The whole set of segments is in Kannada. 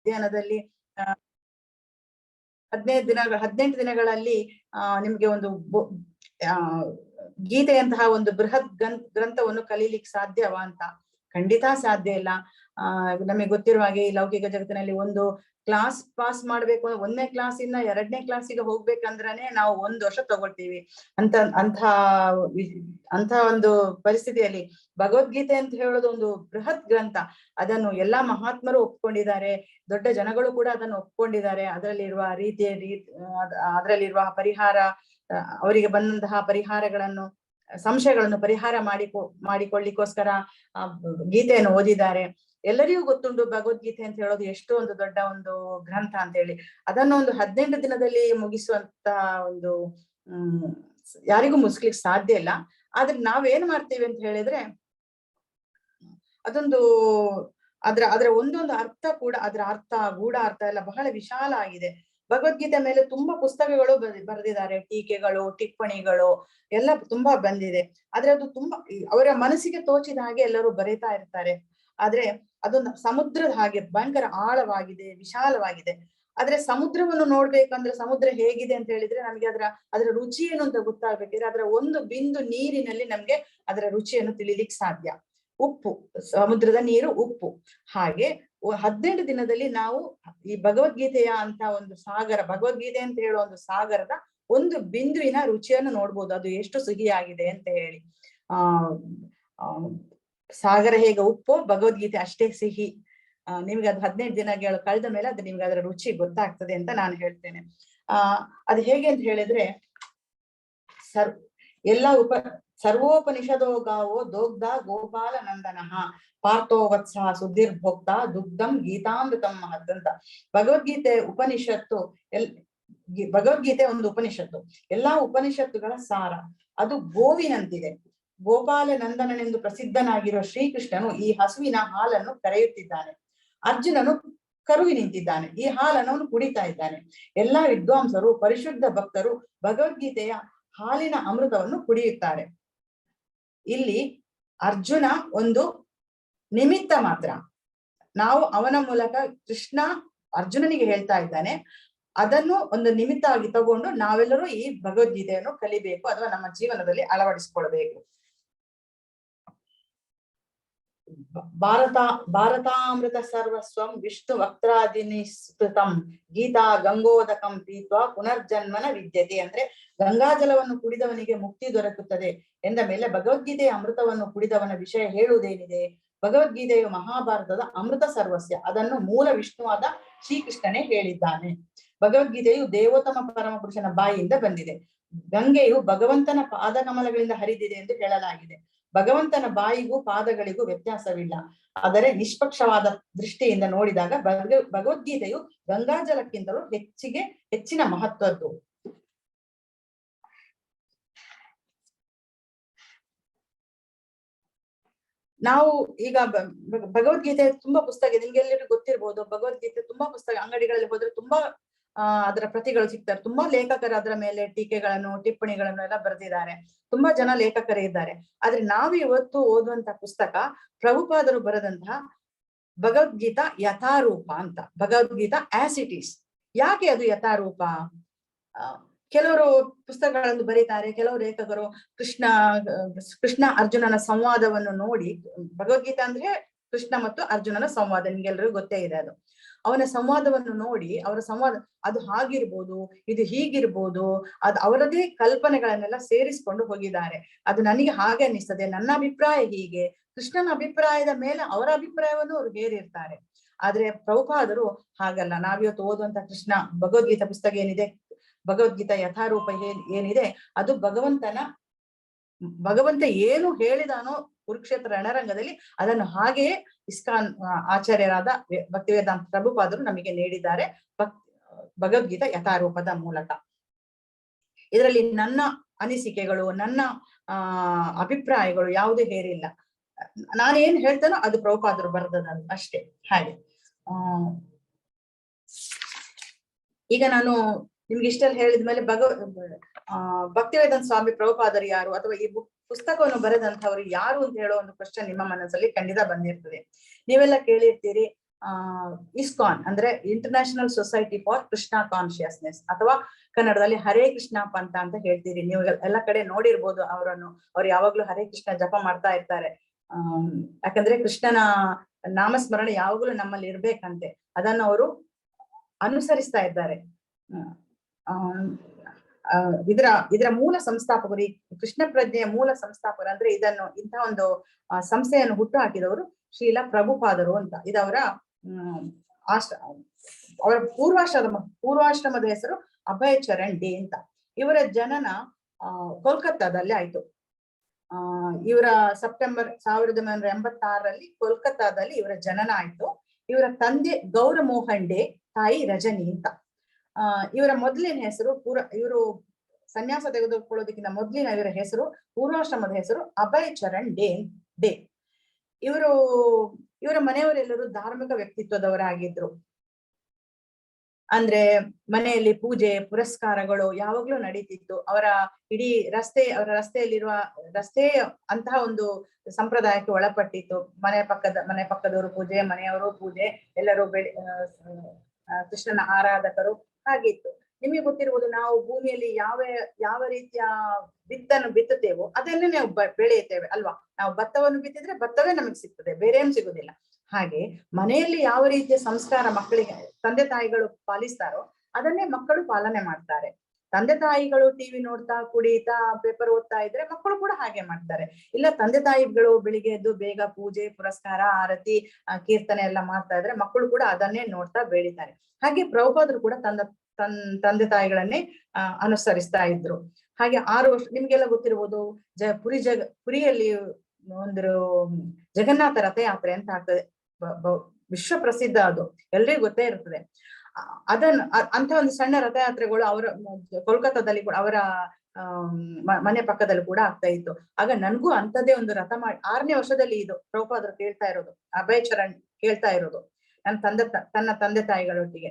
ಅಧ್ಯಯನದಲ್ಲಿ 18 ದಿನಗಳಲ್ಲಿ ನಿಮ್ಗೆ ಒಂದು ಗೀತೆಯಂತಹ ಒಂದು ಬೃಹತ್ ಗ್ರಂಥವನ್ನು ಕಲೀಲಿಕ್ಕೆ ಸಾಧ್ಯವಾ ಅಂತ? ಖಂಡಿತ ಸಾಧ್ಯ ಇಲ್ಲ. ನಮಗೆ ಗೊತ್ತಿರುವ ಹಾಗೆ ಈ ಲೌಕಿಕ ಜಗತ್ತಿನಲ್ಲಿ ಒಂದು ಕ್ಲಾಸ್ ಪಾಸ್ ಮಾಡ್ಬೇಕು ಅಂದ್ರೆ 1ನೇ ಕ್ಲಾಸಿಂದ 2ನೇ ಕ್ಲಾಸಿಗೆ ಹೋಗ್ಬೇಕಂದ್ರೆ ನಾವು 1 ವರ್ಷ ತಗೊಳ್ತೀವಿ ಅಂತ ಒಂದು ಪರಿಸ್ಥಿತಿಯಲ್ಲಿ ಭಗವದ್ಗೀತೆ ಅಂತ ಹೇಳೋದು ಒಂದು ಬೃಹತ್ ಗ್ರಂಥ. ಅದನ್ನು ಎಲ್ಲಾ ಮಹಾತ್ಮರು ಒಪ್ಕೊಂಡಿದ್ದಾರೆ, ದೊಡ್ಡ ಜನಗಳು ಕೂಡ ಅದನ್ನು ಒಪ್ಕೊಂಡಿದ್ದಾರೆ. ಅದರಲ್ಲಿರುವ ಅದರಲ್ಲಿರುವ ಪರಿಹಾರ, ಅವರಿಗೆ ಬಂದಂತಹ ಪರಿಹಾರಗಳನ್ನು, ಸಂಶಯಗಳನ್ನು ಪರಿಹಾರ ಮಾಡಿಕೊಳ್ಳಿಕ್ಕೋಸ್ಕರ ಗೀತೆಯನ್ನು ಓದಿದ್ದಾರೆ. ಎಲ್ಲರಿಗೂ ಗೊತ್ತುಂಟು ಭಗವದ್ಗೀತೆ ಅಂತ ಹೇಳೋದು ಎಷ್ಟು ಒಂದು ದೊಡ್ಡ ಒಂದು ಗ್ರಂಥ ಅಂತ ಹೇಳಿ. ಅದನ್ನು ಒಂದು 18 ದಿನದಲ್ಲಿ ಮುಗಿಸುವಂತ ಒಂದು ಯಾರಿಗೂ ಮುಗಿಸ್ಲಿಕ್ಕೆ ಸಾಧ್ಯ ಇಲ್ಲ. ಆದ್ರೆ ನಾವೇನ್ ಮಾಡ್ತೀವಿ ಅಂತ ಹೇಳಿದ್ರೆ, ಅದೊಂದು ಅದರ ಒಂದೊಂದು ಅರ್ಥ ಕೂಡ, ಅದರ ಅರ್ಥ, ಗೂಢ ಅರ್ಥ ಎಲ್ಲ ಬಹಳ ವಿಶಾಲ ಆಗಿದೆ. ಭಗವದ್ಗೀತೆ ಮೇಲೆ ತುಂಬಾ ಪುಸ್ತಕಗಳು ಬರೆದಿದ್ದಾರೆ, ಟೀಕೆಗಳು, ಟಿಪ್ಪಣಿಗಳು ಎಲ್ಲ ತುಂಬಾ ಬಂದಿದೆ. ಆದ್ರೆ ಅದು ತುಂಬಾ ಅವರ ಮನಸ್ಸಿಗೆ ತೋಚಿದ ಹಾಗೆ ಎಲ್ಲರೂ ಬರೀತಾ ಇರ್ತಾರೆ. ಆದ್ರೆ ಅದೊಂದು ಸಮುದ್ರದ ಹಾಗೆ ಭಯಂಕರ ಆಳವಾಗಿದೆ, ವಿಶಾಲವಾಗಿದೆ. ಆದ್ರೆ ಸಮುದ್ರವನ್ನು ನೋಡ್ಬೇಕಂದ್ರೆ ಸಮುದ್ರ ಹೇಗಿದೆ ಅಂತ ಹೇಳಿದ್ರೆ ನಮ್ಗೆ ಅದರ ರುಚಿ ಏನು ಅಂತ ಗೊತ್ತಾಗ್ಬೇಕಿದ್ರೆ ಅದರ ಒಂದು ಬಿಂದು ನೀರಿನಲ್ಲಿ ನಮ್ಗೆ ಅದರ ರುಚಿಯನ್ನು ತಿಳಿಲಿಕ್ಕೆ ಸಾಧ್ಯ. ಉಪ್ಪು, ಸಮುದ್ರದ ನೀರು ಉಪ್ಪು. ಹಾಗೆ 18 ದಿನದಲ್ಲಿ ನಾವು ಈ ಭಗವದ್ಗೀತೆಯ ಅಂತ ಒಂದು ಸಾಗರ, ಭಗವದ್ಗೀತೆ ಅಂತ ಹೇಳುವ ಒಂದು ಸಾಗರದ ಒಂದು ಬಿಂದುವಿನ ರುಚಿಯನ್ನು ನೋಡ್ಬೋದು, ಅದು ಎಷ್ಟು ಸಿಹಿಯಾಗಿದೆ ಅಂತ ಹೇಳಿ. ಸಾಗರ ಹೇಗೆ ಉಪ್ಪು, ಭಗವದ್ಗೀತೆ ಅಷ್ಟೇ ಸಿಹಿ. ನಿಮ್ಗೆ ಅದು 15 ದಿನಗಳು ಕಳೆದ ಮೇಲೆ ಅದು ನಿಮ್ಗೆ ಅದರ ರುಚಿ ಗೊತ್ತಾಗ್ತದೆ ಅಂತ ನಾನು ಹೇಳ್ತೇನೆ. ಅದು ಹೇಗೆ ಅಂತ ಹೇಳಿದ್ರೆ, ಸರ್ವೋಪನಿಷದೋ ಗಾವೋ ದೋಗ್ಧ ಗೋಪಾಲ ನಂದನಃ ಪಾರ್ಥೋ ವತ್ಸ ಸುಧೀರ್ಭೋಕ್ತ ದುಗ್ಧಂ ಗೀತಾಮೃತಂ ಮಹತ್ ಅಂತ. ಭಗವದ್ಗೀತೆ ಭಗವದ್ಗೀತೆ ಒಂದು ಉಪನಿಷತ್ತು. ಎಲ್ಲಾ ಉಪನಿಷತ್ತುಗಳ ಸಾರ ಅದು ಗೋವಿನಂತಿದೆ. ಗೋಪಾಲ ನಂದನನೆಂದು ಪ್ರಸಿದ್ಧನಾಗಿರುವ ಶ್ರೀಕೃಷ್ಣನು ಈ ಹಸುವಿನ ಹಾಲನ್ನು ಕರೆಯುತ್ತಿದ್ದಾನೆ. ಅರ್ಜುನನು ಕರುವಿ ನಿಂತಿದ್ದಾನೆ, ಈ ಹಾಲನ್ನು ಅವನು ಕುಡಿತಾ ಇದ್ದಾನೆ. ಎಲ್ಲಾ ವಿದ್ವಾಂಸರು, ಪರಿಶುದ್ಧ ಭಕ್ತರು ಭಗವದ್ಗೀತೆಯ ಹಾಲಿನ ಅಮೃತವನ್ನು ಕುಡಿಯುತ್ತಾರೆ. ಇಲ್ಲಿ ಅರ್ಜುನ ಒಂದು ನಿಮಿತ್ತ ಮಾತ್ರ. ನಾವು ಅವನ ಮೂಲಕ ಕೃಷ್ಣ ಅರ್ಜುನನಿಗೆ ಹೇಳ್ತಾ ಇದ್ದಾನೆ. ಅದನ್ನು ಒಂದು ನಿಮಿತ್ತವಾಗಿ ತಗೊಂಡು ನಾವೆಲ್ಲರೂ ಈ ಭಗವದ್ಗೀತೆಯನ್ನು ಕಲಿಬೇಕು ಅಥವಾ ನಮ್ಮ ಜೀವನದಲ್ಲಿ ಅಳವಡಿಸಿಕೊಳ್ಬೇಕು. ಭಾರತಾಮೃತ ಸರ್ವಸ್ವಂ ವಿಷ್ಣು ವಕ್ರಾದಿನಿಸ್ತೃತಂ ಗೀತಾ ಗಂಗೋದಕಂ ಪೀತ್ವಾ ಪುನರ್ಜನ್ಮನ ವಿದ್ಯತೆ. ಅಂದ್ರೆ ಗಂಗಾಜಲವನ್ನು ಕುಡಿದವನಿಗೆ ಮುಕ್ತಿ ದೊರಕುತ್ತದೆ ಎಂದ ಮೇಲೆ ಭಗವದ್ಗೀತೆಯ ಅಮೃತವನ್ನು ಕುಡಿದವನ ವಿಷಯ ಹೇಳುವುದೇನಿದೆ? ಭಗವದ್ಗೀತೆಯು ಮಹಾಭಾರತದ ಅಮೃತ ಸರ್ವಸ್ಯ. ಅದನ್ನು ಮೂಲ ವಿಷ್ಣುವಾದ ಶ್ರೀಕೃಷ್ಣನೇ ಹೇಳಿದ್ದಾನೆ. ಭಗವದ್ಗೀತೆಯು ದೇವೋತ್ತಮ ಪರಮ ಪುರುಷನ ಬಾಯಿಯಿಂದ ಬಂದಿದೆ. ಗಂಗೆಯು ಭಗವಂತನ ಪಾದಕಮಲಗಳಿಂದ ಹರಿದಿದೆ ಎಂದು ಹೇಳಲಾಗಿದೆ. ಭಗವಂತನ ಬಾಯಿಗೂ ಪಾದಗಳಿಗೂ ವ್ಯತ್ಯಾಸವಿಲ್ಲ. ಆದರೆ ನಿಷ್ಪಕ್ಷವಾದ ದೃಷ್ಟಿಯಿಂದ ನೋಡಿದಾಗ ಭಗವದ್ಗೀತೆಯು ಗಂಗಾಜಲಕ್ಕಿಂತಲೂ ಹೆಚ್ಚಿನ ಮಹತ್ವದ್ದು. ನಾವು ಈಗ ಭಗವದ್ಗೀತೆ ತುಂಬಾ ಪುಸ್ತಕ, ನಿಮ್ಗೆಲ್ಲರಿಗೂ ಗೊತ್ತಿರ್ಬೋದು, ಭಗವದ್ಗೀತೆ ತುಂಬಾ ಪುಸ್ತಕ ಅಂಗಡಿಗಳಲ್ಲಿ ಹೋದ್ರೆ ತುಂಬಾ ಅದರ ಪ್ರತಿಗಳು ಸಿಗ್ತಾರೆ. ತುಂಬಾ ಲೇಖಕರು ಅದರ ಮೇಲೆ ಟೀಕೆಗಳನ್ನು, ಟಿಪ್ಪಣಿಗಳನ್ನು ಎಲ್ಲ ಬರೆದಿದ್ದಾರೆ. ತುಂಬಾ ಜನ ಲೇಖಕರೇ ಇದ್ದಾರೆ. ಆದ್ರೆ ನಾವು ಇವತ್ತು ಓದುವಂತ ಪುಸ್ತಕ ಪ್ರಭುಪಾದರು ಬರೆದಂತಹ ಭಗವದ್ಗೀತಾ ಯಥಾರೂಪ ಅಂತ. Bhagavad Gita as it is. ಯಾಕೆ ಅದು ಯಥಾರೂಪ? ಕೆಲವರು ಪುಸ್ತಕಗಳನ್ನು ಬರೀತಾರೆ, ಕೆಲವು ಲೇಖಕರು ಕೃಷ್ಣ ಅರ್ಜುನನ ಸಂವಾದವನ್ನು ನೋಡಿ, ಭಗವದ್ಗೀತಾ ಅಂದ್ರೆ ಕೃಷ್ಣ ಮತ್ತು ಅರ್ಜುನನ ಸಂವಾದ, ನಿಮ್ಗೆಲ್ರಿಗೂ ಗೊತ್ತೇ ಇದೆ. ಅದು ಅವನ ಸಂವಾದವನ್ನು ನೋಡಿ ಅವರ ಸಂವಾದ ಅದು ಹಾಗಿರ್ಬೋದು, ಇದು ಹೀಗಿರ್ಬೋದು, ಅದು ಅವರದೇ ಕಲ್ಪನೆಗಳನ್ನೆಲ್ಲ ಸೇರಿಸ್ಕೊಂಡು ಹೋಗಿದ್ದಾರೆ. ಅದು ನನಗೆ ಹಾಗೆ ಅನಿಸ್ತದೆ, ನನ್ನ ಅಭಿಪ್ರಾಯ ಹೀಗೆ, ಕೃಷ್ಣನ ಅಭಿಪ್ರಾಯದ ಮೇಲೆ ಅವರ ಅಭಿಪ್ರಾಯವನ್ನು ಅವರು ಹೇರಿರ್ತಾರೆ. ಆದ್ರೆ ಪ್ರಭುಪಾದರು ಹಾಗಲ್ಲ. ನಾವಿವತ್ತು ಓದುವಂತ ಭಗವದ್ಗೀತಾ ಪುಸ್ತಕ ಏನಿದೆ, ಭಗವದ್ಗೀತಾ ಯಥಾರೂಪ ಏನಿದೆ, ಅದು ಭಗವಂತ ಏನು ಹೇಳಿದಾನೋ ಕುರುಕ್ಷೇತ್ರ ರಣರಂಗದಲ್ಲಿ ಅದನ್ನು ಹಾಗೆಯೇ ಇಸ್ಕಾನ್ ಆಚಾರ್ಯರಾದ ಭಕ್ತಿವೇದಾಂತ ಪ್ರಭುಪಾದರು ನಮಗೆ ನೀಡಿದ್ದಾರೆ ಭಗವದ್ಗೀತಾ ಯಥಾರೂಪದ ಮೂಲಕ. ಇದರಲ್ಲಿ ನನ್ನ ಅನಿಸಿಕೆಗಳು, ನನ್ನ ಅಭಿಪ್ರಾಯಗಳು ಯಾವುದೇ ಹೇರಿಲ್ಲ. ನಾನೇನ್ ಹೇಳ್ತೇನೋ ಅದು ಪ್ರಭುಪಾದರು ಬರೆದದ್ದು ಅಷ್ಟೇ. ಹಾಗೆ ಈಗ ನಾನು ನಿಮ್ಗೆ ಇಷ್ಟೆಲ್ಲ ಹೇಳಿದ್ಮೇಲೆ ಭಕ್ತಿವೇದಾಂತ ಸ್ವಾಮಿ ಪ್ರಭುಪಾದರು ಯಾರು, ಅಥವಾ ಈ ಪುಸ್ತಕವನ್ನು ಬರೆದಂತವ್ರು ಯಾರು ಅಂತ ಹೇಳೋ ಒಂದು ಕ್ವಶನ್ ನಿಮ್ಮ ಮನಸ್ಸಲ್ಲಿ ಖಂಡಿತ ಬಂದಿರ್ತದೆ. ನೀವೆಲ್ಲ ಕೇಳಿರ್ತೀರಿ, ಇಸ್ಕಾನ್ ಅಂದ್ರೆ international society for Krishna consciousness, ಅಥವಾ ಕನ್ನಡದಲ್ಲಿ ಹರೇ ಕೃಷ್ಣ ಪಂಥ ಅಂತ ಹೇಳ್ತೀರಿ. ನೀವು ಎಲ್ಲ ಕಡೆ ನೋಡಿರ್ಬೋದು ಅವರನ್ನು. ಅವ್ರು ಯಾವಾಗ್ಲೂ ಹರೇ ಕೃಷ್ಣ ಜಪ ಮಾಡ್ತಾ ಇರ್ತಾರೆ. ಯಾಕಂದ್ರೆ ಕೃಷ್ಣನ ನಾಮಸ್ಮರಣೆ ಯಾವಾಗ್ಲೂ ನಮ್ಮಲ್ಲಿ ಇರ್ಬೇಕಂತೆ. ಅದನ್ನು ಅವರು ಅನುಸರಿಸ್ತಾ ಇದ್ದಾರೆ. ಇದರ ಮೂಲ ಸಂಸ್ಥಾಪಕರು, ಈ ಕೃಷ್ಣ ಪ್ರಜ್ಞೆಯ ಮೂಲ ಸಂಸ್ಥಾಪಕರು ಅಂದ್ರೆ ಇಂತಹ ಒಂದು ಸಂಸ್ಥೆಯನ್ನು ಹುಟ್ಟು ಹಾಕಿದವರು ಶ್ರೀಲ ಪ್ರಭುಪಾದರು ಅಂತ. ಇದವರ ಅವರ ಪೂರ್ವಾಶ್ರಮದ ಹೆಸರು ಅಭಯ ಚರಣ್ ಡೇ ಅಂತ. ಇವರ ಜನನ ಕೋಲ್ಕತ್ತಾದಲ್ಲಿ ಆಯ್ತು. ಇವರ ಸೆಪ್ಟೆಂಬರ್ 1986ರಲ್ಲಿ ಕೋಲ್ಕತ್ತಾದಲ್ಲಿ ಇವರ ಜನನ ಆಯ್ತು. ಇವರ ತಂದೆ ಗೌರಮೋಹನ್ ಡೇ, ತಾಯಿ ರಜನಿ ಅಂತ. ಇವರ ಮೊದಲಿನ ಹೆಸರು ಇವರು ಸನ್ಯಾಸ ತೆಗೆದುಕೊಳ್ಳೋದಕ್ಕಿಂತ ಮೊದಲಿನ ಇವರ ಹೆಸರು, ಪೂರ್ವಾಶ್ರಮದ ಹೆಸರು ಅಭಯ್ ಚರಣ್ ಡೇ. ಇವರ ಮನೆಯವರೆಲ್ಲರೂ ಧಾರ್ಮಿಕ ವ್ಯಕ್ತಿತ್ವದವರಾಗಿದ್ರು. ಅಂದ್ರೆ ಮನೆಯಲ್ಲಿ ಪೂಜೆ ಪುರಸ್ಕಾರಗಳು ಯಾವಾಗ್ಲೂ ನಡೀತಿತ್ತು. ಅವರ ಇಡೀ ರಸ್ತೆಯಲ್ಲಿರುವ ರಸ್ತೆ ಅಂತಹ ಒಂದು ಸಂಪ್ರದಾಯಕ್ಕೆ ಒಳಪಟ್ಟಿತ್ತು. ಮನೆ ಪಕ್ಕದವರು ಪೂಜೆ, ಮನೆಯವರು ಪೂಜೆ, ಎಲ್ಲರೂ ಕೃಷ್ಣನ ಆರಾಧಕರು ಹಾಗಿತ್ತು. ನಿಮಗೆ ಗೊತ್ತಿರ್ಬೋದು, ನಾವು ಭೂಮಿಯಲ್ಲಿ ಯಾವ ರೀತಿಯ ಬಿತ್ತನ್ನು ಬಿತ್ತುತ್ತೇವೋ ಅದನ್ನೇ ನಾವು ಬೆಳೆಯುತ್ತೇವೆ ಅಲ್ವಾ. ನಾವು ಭತ್ತವನ್ನು ಬಿತ್ತಿದ್ರೆ ಭತ್ತವೇ ನಮಗೆ ಸಿಗ್ತದೆ, ಬೇರೆ ಏನು ಸಿಗುದಿಲ್ಲ. ಹಾಗೆ ಮನೆಯಲ್ಲಿ ಯಾವ ರೀತಿಯ ಸಂಸ್ಕಾರ ಮಕ್ಕಳಿಗೆ ತಂದೆ ತಾಯಿಗಳು ಪಾಲಿಸ್ತಾರೋ ಅದನ್ನೇ ಮಕ್ಕಳು ಪಾಲನೆ ಮಾಡ್ತಾರೆ. ತಂದೆ ತಾಯಿಗಳು ಟಿವಿ ನೋಡ್ತಾ ಕುಡಿತಾ ಪೇಪರ್ ಓದ್ತಾ ಇದ್ರೆ ಮಕ್ಕಳು ಕೂಡ ಹಾಗೆ ಮಾಡ್ತಾರೆ. ಇಲ್ಲ ತಂದೆ ತಾಯಿಗಳು ಬೆಳಿಗ್ಗೆ ಎದ್ದು ಬೇಗ ಪೂಜೆ ಪುರಸ್ಕಾರ ಆರತಿ ಕೀರ್ತನೆ ಎಲ್ಲ ಮಾಡ್ತಾ ಇದ್ರೆ ಮಕ್ಕಳು ಕೂಡ ಅದನ್ನೇ ನೋಡ್ತಾ ಬೆಳಿತಾರೆ. ಹಾಗೆ ಪ್ರಭುಪಾದರು ಕೂಡ ತಂದೆ ತಾಯಿಗಳನ್ನೇ ಅನುಸರಿಸ್ತಾ ಇದ್ರು. ಹಾಗೆ 6 ವರ್ಷ ನಿಮ್ಗೆಲ್ಲ ಗೊತ್ತಿರ್ಬೋದು, ಪುರಿಯಲ್ಲಿ ಒಂದು ಜಗನ್ನಾಥ ರಥಯಾತ್ರೆ ಅಂತ ಆಗ್ತದೆ. ವಿಶ್ವ ಪ್ರಸಿದ್ಧ, ಅದು ಎಲ್ರಿಗೂ ಗೊತ್ತೇ ಇರ್ತದೆ. ಅಂತ ಒಂದು ಸಣ್ಣ ರಥಯಾತ್ರೆಗಳು ಅವರ ಕೋಲ್ಕತ್ತಾದಲ್ಲಿ ಕೂಡ ಅವರ ಮನೆ ಪಕ್ಕದಲ್ಲಿ ಕೂಡ ಆಗ್ತಾ ಇತ್ತು. ಆಗ ನನ್ಗೂ ಅಂತದೇ ಒಂದು ರಥ ಮಾಡಿ 6ನೇ ವರ್ಷದಲ್ಲಿ ಇದು ಪ್ರಭುಪಾದರು ಕೇಳ್ತಾ ಇರೋದು, ಅಭಯ್ ಚರಣ್ ಕೇಳ್ತಾ ಇರೋದು ತನ್ನ ತಂದೆ ತಾಯಿಗಳೊಟ್ಟಿಗೆ,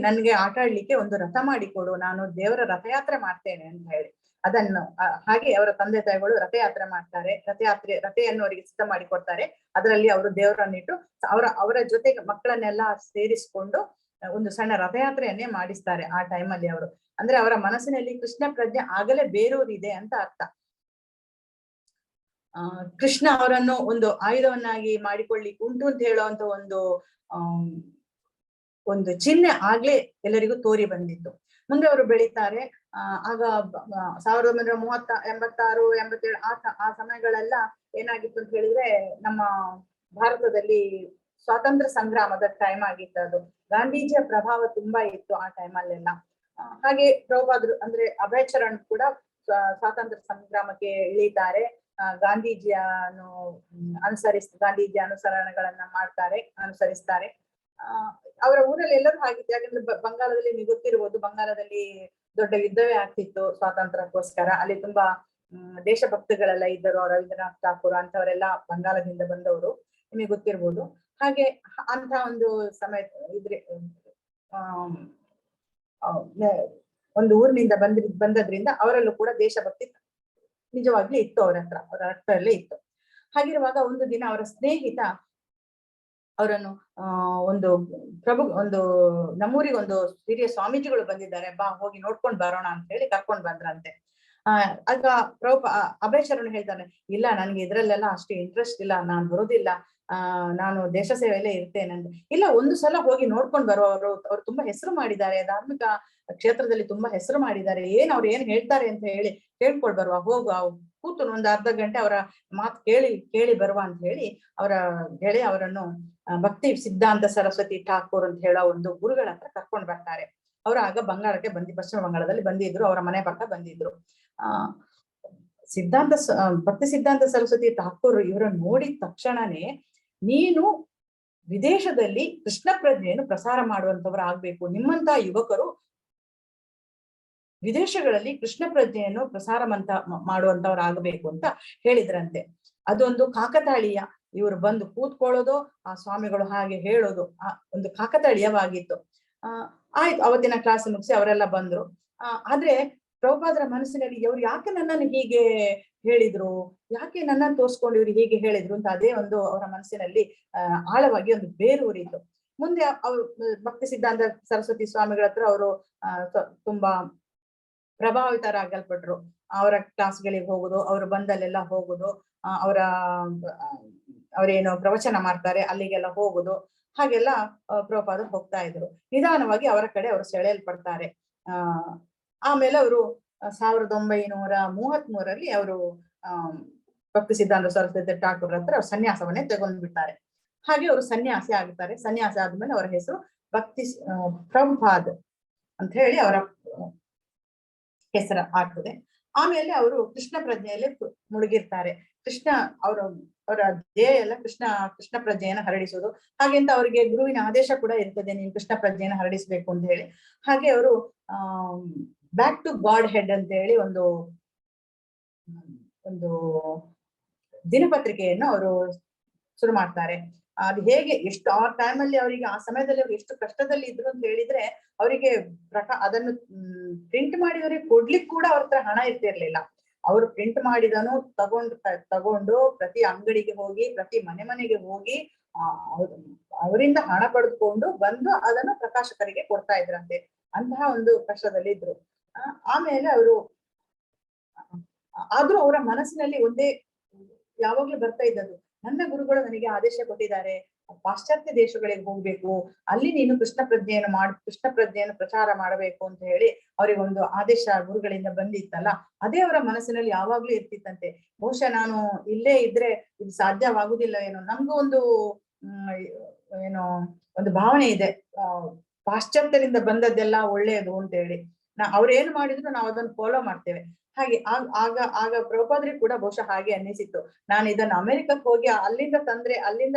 ನನ್ಗೆ ಆಟ ಆಡ್ಲಿಕ್ಕೆ ಒಂದು ರಥ ಮಾಡಿಕೊಡು, ನಾನು ದೇವರ ರಥಯಾತ್ರೆ ಮಾಡ್ತೇನೆ ಅಂತ ಹೇಳಿ. ಅದನ್ನು ಹಾಗೆ ಅವರ ತಂದೆ ತಾಯಿಗಳು ರಥಯಾತ್ರೆ ಮಾಡ್ತಾರೆ. ರಥೆಯನ್ನು ಅವರಿಗೆ ಸಿದ್ಧ ಮಾಡಿ ಕೊಡ್ತಾರೆ. ಅದರಲ್ಲಿ ಅವರು ದೇವರನ್ನಿಟ್ಟು ಅವರ ಜೊತೆಗೆ ಮಕ್ಕಳನ್ನೆಲ್ಲ ಸೇರಿಸಿಕೊಂಡು ಒಂದು ಸಣ್ಣ ರಥಯಾತ್ರೆಯನ್ನೇ ಮಾಡಿಸ್ತಾರೆ ಆ ಟೈಮಲ್ಲಿ ಅವರು. ಅಂದ್ರೆ ಅವರ ಮನಸ್ಸಿನಲ್ಲಿ ಕೃಷ್ಣ ಪ್ರಜ್ಞೆ ಆಗಲೇ ಬೇರೂರಿದೆ ಅಂತ ಅರ್ಥ. ಕೃಷ್ಣ ಅವರನ್ನು ಒಂದು ಆಯುಧವನ್ನಾಗಿ ಮಾಡಿಕೊಳ್ಳಿಕ್ಕೆ ಉಂಟು ಅಂತ ಹೇಳುವಂತ ಒಂದು ಚಿಹ್ನೆ ಆಗ್ಲೇ ಎಲ್ಲರಿಗೂ ತೋರಿ ಬಂದಿತ್ತು. ಮುಂದೆ ಅವರು ಬೆಳೀತಾರೆ. ಆಗ 1930, 86, 87 ಆ ಸಮಯಗಳೆಲ್ಲ ಏನಾಗಿತ್ತು ಅಂತ ಹೇಳಿದ್ರೆ, ನಮ್ಮ ಭಾರತದಲ್ಲಿ ಸ್ವಾತಂತ್ರ್ಯ ಸಂಗ್ರಾಮದ ಟೈಮ್ ಆಗಿತ್ತು. ಅದು ಗಾಂಧೀಜಿಯ ಪ್ರಭಾವ ತುಂಬಾ ಇತ್ತು ಆ ಟೈಮಲ್ಲೆಲ್ಲ. ಹಾಗೆ ಪ್ರಭುಪಾದರು ಅಂದ್ರೆ ಅಭಯ್ ಚರಣ್ ಕೂಡ ಸ್ವಾತಂತ್ರ್ಯ ಸಂಗ್ರಾಮಕ್ಕೆ ಇಳಿತಾರೆ. ಗಾಂಧೀಜಿಯ ಅನುಸರಣೆಗಳನ್ನ ಅನುಸರಿಸ್ತಾರೆ. ಅವರ ಊರಲ್ಲಿ ಎಲ್ಲರೂ ಹಾಗಿತ್ತು. ಯಾಕಂದ್ರೆ ಬಂಗಾಳದಲ್ಲಿ ನೀವು ಗೊತ್ತಿರ್ಬೋದು, ಬಂಗಾಳದಲ್ಲಿ ದೊಡ್ಡ ಯುದ್ಧವೇ ಆಗ್ತಿತ್ತು ಸ್ವಾತಂತ್ರ್ಯಕ್ಕೋಸ್ಕರ. ಅಲ್ಲಿ ತುಂಬಾ ದೇಶಭಕ್ತಿಗಳೆಲ್ಲ ಇದ್ದರು. ರವೀಂದ್ರನಾಥ್ ಠಾಕೂರ್ ಅಂತವರೆಲ್ಲ ಬಂಗಾಳದಿಂದ ಬಂದವರು, ನಿಮಗೆ ಗೊತ್ತಿರ್ಬೋದು. ಹಾಗೆ ಅಂತ ಒಂದು ಸಮಯ ಇದ್ರೆ ಒಂದು ಊರಿನಿಂದ ಬಂದದ್ರಿಂದ ಅವರಲ್ಲೂ ಕೂಡ ದೇಶಭಕ್ತಿ ನಿಜವಾಗ್ಲೂ ಇತ್ತು ಅವರ ರಕ್ತದಲ್ಲೇ ಇತ್ತು. ಹಾಗಿರುವಾಗ ಒಂದು ದಿನ ಅವರ ಸ್ನೇಹಿತ ಅವರನ್ನು ನಮ್ಮೂರಿಗೆ ಒಂದು ಹಿರಿಯ ಸ್ವಾಮೀಜಿಗಳು ಬಂದಿದ್ದಾರೆ, ಬಾ ಹೋಗಿ ನೋಡ್ಕೊಂಡ್ ಬರೋಣ ಅಂತ ಹೇಳಿ ಕರ್ಕೊಂಡ್ ಬಂದ್ರಂತೆ. ಆಗ ಅಭಯ್ ಚರಣ್ ಹೇಳ್ತಾನೆ, ಇಲ್ಲ ನನ್ಗೆ ಇದ್ರಲ್ಲೆಲ್ಲ ಅಷ್ಟು ಇಂಟ್ರೆಸ್ಟ್ ಇಲ್ಲ, ನಾನ್ ಬರೋದಿಲ್ಲ, ನಾನು ದೇಶ ಸೇವೆಯಲ್ಲೇ ಇರ್ತೇನೆ ಅಂತ. ಇಲ್ಲ, ಒಂದು ಸಲ ಹೋಗಿ ನೋಡ್ಕೊಂಡ್ ಬರೋರು, ಅವ್ರು ತುಂಬಾ ಹೆಸರು ಮಾಡಿದ್ದಾರೆ, ಧಾರ್ಮಿಕ ಕ್ಷೇತ್ರದಲ್ಲಿ ತುಂಬಾ ಹೆಸರು ಮಾಡಿದ್ದಾರೆ, ಅವ್ರು ಏನ್ ಹೇಳ್ತಾರೆ ಅಂತ ಹೇಳಿ ಕೇಳ್ಕೊಳ್ ಬರುವ, ಹೋಗು ಕೂತು ಒಂದು ಅರ್ಧ ಗಂಟೆ ಅವರ ಮಾತು ಕೇಳಿ ಬರುವ ಅಂತ ಹೇಳಿ ಅವರ ಗೆಳೆಯ ಅವರನ್ನು ಭಕ್ತಿ ಸಿದ್ಧಾಂತ ಸರಸ್ವತಿ ಠಾಕೂರ್ ಅಂತ ಹೇಳೋ ಒಂದು ಗುರುಗಳ ಹತ್ರ ಕರ್ಕೊಂಡ್ ಬರ್ತಾರೆ. ಅವರು ಆಗ ಬಂಗಾಳಕ್ಕೆ ಪಶ್ಚಿಮ ಬಂಗಾಳದಲ್ಲಿ ಬಂದಿದ್ರು, ಅವರ ಮನೆ ಪಕ್ಕ ಬಂದಿದ್ರು. ಭಕ್ತಿ ಸಿದ್ಧಾಂತ ಸರಸ್ವತಿ ಠಾಕೂರ್ ಇವರನ್ನು ನೋಡಿದ ತಕ್ಷಣನೇ, ನೀನು ವಿದೇಶದಲ್ಲಿ ಕೃಷ್ಣ ಪ್ರಜ್ಞೆಯನ್ನು ಪ್ರಸಾರ ಮಾಡುವಂತವರು ಆಗ್ಬೇಕು, ನಿಮ್ಮಂತ ಯುವಕರು ವಿದೇಶಗಳಲ್ಲಿ ಕೃಷ್ಣ ಪ್ರಜ್ಞೆಯನ್ನು ಪ್ರಸಾರ ಮಾಡುವಂತವ್ರು ಆಗ್ಬೇಕು ಅಂತ ಹೇಳಿದ್ರಂತೆ. ಅದೊಂದು ಕಾಕತಾಳೀಯ, ಇವರು ಬಂದು ಕೂತ್ಕೊಳ್ಳೋದು, ಆ ಸ್ವಾಮಿಗಳು ಹಾಗೆ ಹೇಳೋದು, ಒಂದು ಕಾಕತಾಳೀಯವಾಗಿತ್ತು. ಆಯ್ತು, ಅವತ್ತಿನ ಕ್ಲಾಸ್ ಮುಗಿಸಿ ಅವರೆಲ್ಲ ಬಂದ್ರು. ಆದ್ರೆ ಪ್ರಭುಪಾದರ ಮನಸ್ಸಿನಲ್ಲಿ ಇವ್ರು ಯಾಕೆ ನನ್ನನ್ನು ಹೀಗೆ ಹೇಳಿದ್ರು, ಯಾಕೆ ನನ್ನನ್ನು ತೋರ್ಸ್ಕೊಂಡು ಇವ್ರು ಹೀಗೆ ಹೇಳಿದ್ರು ಅಂತ ಅದೇ ಒಂದು ಅವರ ಮನಸ್ಸಿನಲ್ಲಿ ಆಳವಾಗಿ ಒಂದು ಬೇರೂರಿತ್ತು. ಮುಂದೆ ಅವರು ಭಕ್ತಿ ಸಿದ್ಧಾಂತ ಸರಸ್ವತಿ ಸ್ವಾಮಿಗಳ ಹತ್ರ ಅವರು ತುಂಬಾ ಪ್ರಭಾವಿತರಾಗಲ್ಪಟ್ರು. ಅವರ ಕ್ಲಾಸ್ಗಳಿಗೆ ಹೋಗುದು, ಅವರು ಬಂದಲ್ಲೆಲ್ಲ ಹೋಗುದು, ಅವರ ಅವರೇನು ಪ್ರವಚನ ಮಾಡ್ತಾರೆ ಅಲ್ಲಿಗೆಲ್ಲ ಹೋಗುದು, ಹಾಗೆಲ್ಲ ಪ್ರಭುಪಾದರು ಹೋಗ್ತಾ ಇದ್ರು. ನಿಧಾನವಾಗಿ ಅವರ ಕಡೆ ಅವರು ಸೆಳೆಯಲ್ಪಡ್ತಾರೆ. ಆಮೇಲೆ ಅವರು 1933 ಅವರು ಭಕ್ತಿ ಸಿದ್ಧಾಂತ ಸರಸ್ವತಿ ಠಾಕೂರ್ ಹತ್ರ ಅವ್ರು ಸನ್ಯಾಸವನ್ನೇ ತಗೊಂಡ್ಬಿಡ್ತಾರೆ. ಹಾಗೆ ಅವರು ಸನ್ಯಾಸಿ ಆಗ್ತಾರೆ. ಸನ್ಯಾಸ ಆದ್ಮೇಲೆ ಅವರ ಹೆಸರು ಭಕ್ತಿ ಪ್ರಭುಪಾದ್ ಅಂತ ಹೇಳಿ ಅವರ ಹೆಸರು ಆಗ್ತದೆ. ಆಮೇಲೆ ಅವರು ಕೃಷ್ಣ ಪ್ರಜ್ಞೆಯಲ್ಲಿ ಮುಳುಗಿರ್ತಾರೆ. ಕೃಷ್ಣ ಅವರ ಧ್ಯೇಯ ಎಲ್ಲ ಕೃಷ್ಣ ಪ್ರಜ್ಞೆಯನ್ನು ಹರಡಿಸುವುದು. ಹಾಗೆಂತ ಅವರಿಗೆ ಗುರುವಿನ ಆದೇಶ ಕೂಡ ಇರ್ತದೆ, ನೀನು ಕೃಷ್ಣ ಪ್ರಜ್ಞೆಯನ್ನು ಹರಡಿಸ್ಬೇಕು ಅಂತ ಹೇಳಿ. ಹಾಗೆ ಅವರು ಬ್ಯಾಕ್ ಟು ಗಾಡ್ ಹೆಡ್ ಅಂತ ಹೇಳಿ ಒಂದು ದಿನಪತ್ರಿಕೆಯನ್ನು ಅವರು ಶುರು ಮಾಡ್ತಾರೆ. ಅದು ಹೇಗೆ ಎಷ್ಟು ಆ ಟೈಮಲ್ಲಿ ಅವರಿಗೆ ಆ ಸಮಯದಲ್ಲಿ ಅವ್ರು ಎಷ್ಟು ಕಷ್ಟದಲ್ಲಿ ಇದ್ರು ಅಂತ ಹೇಳಿದ್ರೆ, ಅವರಿಗೆ ಅದನ್ನು ಪ್ರಿಂಟ್ ಮಾಡಿದವರಿಗೆ ಕೊಡ್ಲಿಕ್ಕೆ ಕೂಡ ಅವ್ರ ಹತ್ರ ಹಣ ಇರ್ತಿರ್ಲಿಲ್ಲ. ಅವರು ಪ್ರಿಂಟ್ ಮಾಡಿದನು ತಗೊಂಡು ಪ್ರತಿ ಅಂಗಡಿಗೆ ಹೋಗಿ, ಪ್ರತಿ ಮನೆಗೆ ಹೋಗಿ ಅವರಿಂದ ಹಣ ಪಡೆದುಕೊಂಡು ಬಂದು ಅದನ್ನು ಪ್ರಕಾಶಕರಿಗೆ ಕೊಡ್ತಾ ಇದ್ರಂತೆ. ಅಂತಹ ಒಂದು ಕಷ್ಟದಲ್ಲಿ ಇದ್ರು. ಆಮೇಲೆ ಅವರು ಆದ್ರೂ ಅವರ ಮನಸ್ಸಿನಲ್ಲಿ ಒಂದೇ ಯಾವಾಗ್ಲೂ ಬರ್ತಾ ಇದ್ದದ್ದು, ನನ್ನ ಗುರುಗಳು ನನಗೆ ಆದೇಶ ಕೊಟ್ಟಿದ್ದಾರೆ, ಪಾಶ್ಚಾತ್ಯ ದೇಶಗಳಿಗೆ ಹೋಗ್ಬೇಕು, ಅಲ್ಲಿ ನೀನು ಕೃಷ್ಣ ಪ್ರಜ್ಞೆಯನ್ನು ಪ್ರಚಾರ ಮಾಡಬೇಕು ಅಂತ ಹೇಳಿ ಅವರಿಗೆ ಒಂದು ಆದೇಶ ಗುರುಗಳಿಂದ ಬಂದಿತ್ತಲ್ಲ, ಅದೇ ಅವರ ಮನಸ್ಸಿನಲ್ಲಿ ಯಾವಾಗ್ಲೂ ಇರ್ತಿತ್ತಂತೆ. ಬಹುಶಃ ನಾನು ಇಲ್ಲೇ ಇದ್ರೆ ಇದು ಸಾಧ್ಯವಾಗುದಿಲ್ಲ ಏನೋ, ನಮ್ಗೂ ಒಂದು ಒಂದು ಭಾವನೆ ಇದೆ, ಪಾಶ್ಚಾತ್ಯರಿಂದ ಬಂದದ್ದೆಲ್ಲ ಒಳ್ಳೆಯದು ಅಂತ ಹೇಳಿ. ಅವ್ರೇನ್ ಮಾಡಿದ್ರು ನಾವು ಅದನ್ನು ಫಾಲೋ ಮಾಡ್ತೇವೆ. ಹಾಗೆ ಆಗ ಪ್ರಭುಪಾದರಿಗೆ ಕೂಡ ಬಹುಶಃ ಹಾಗೆ ಅನ್ನಿಸಿತ್ತು, ನಾನು ಇದನ್ನು ಅಮೆರಿಕಕ್ಕೆ ಹೋಗಿ ಅಲ್ಲಿಂದ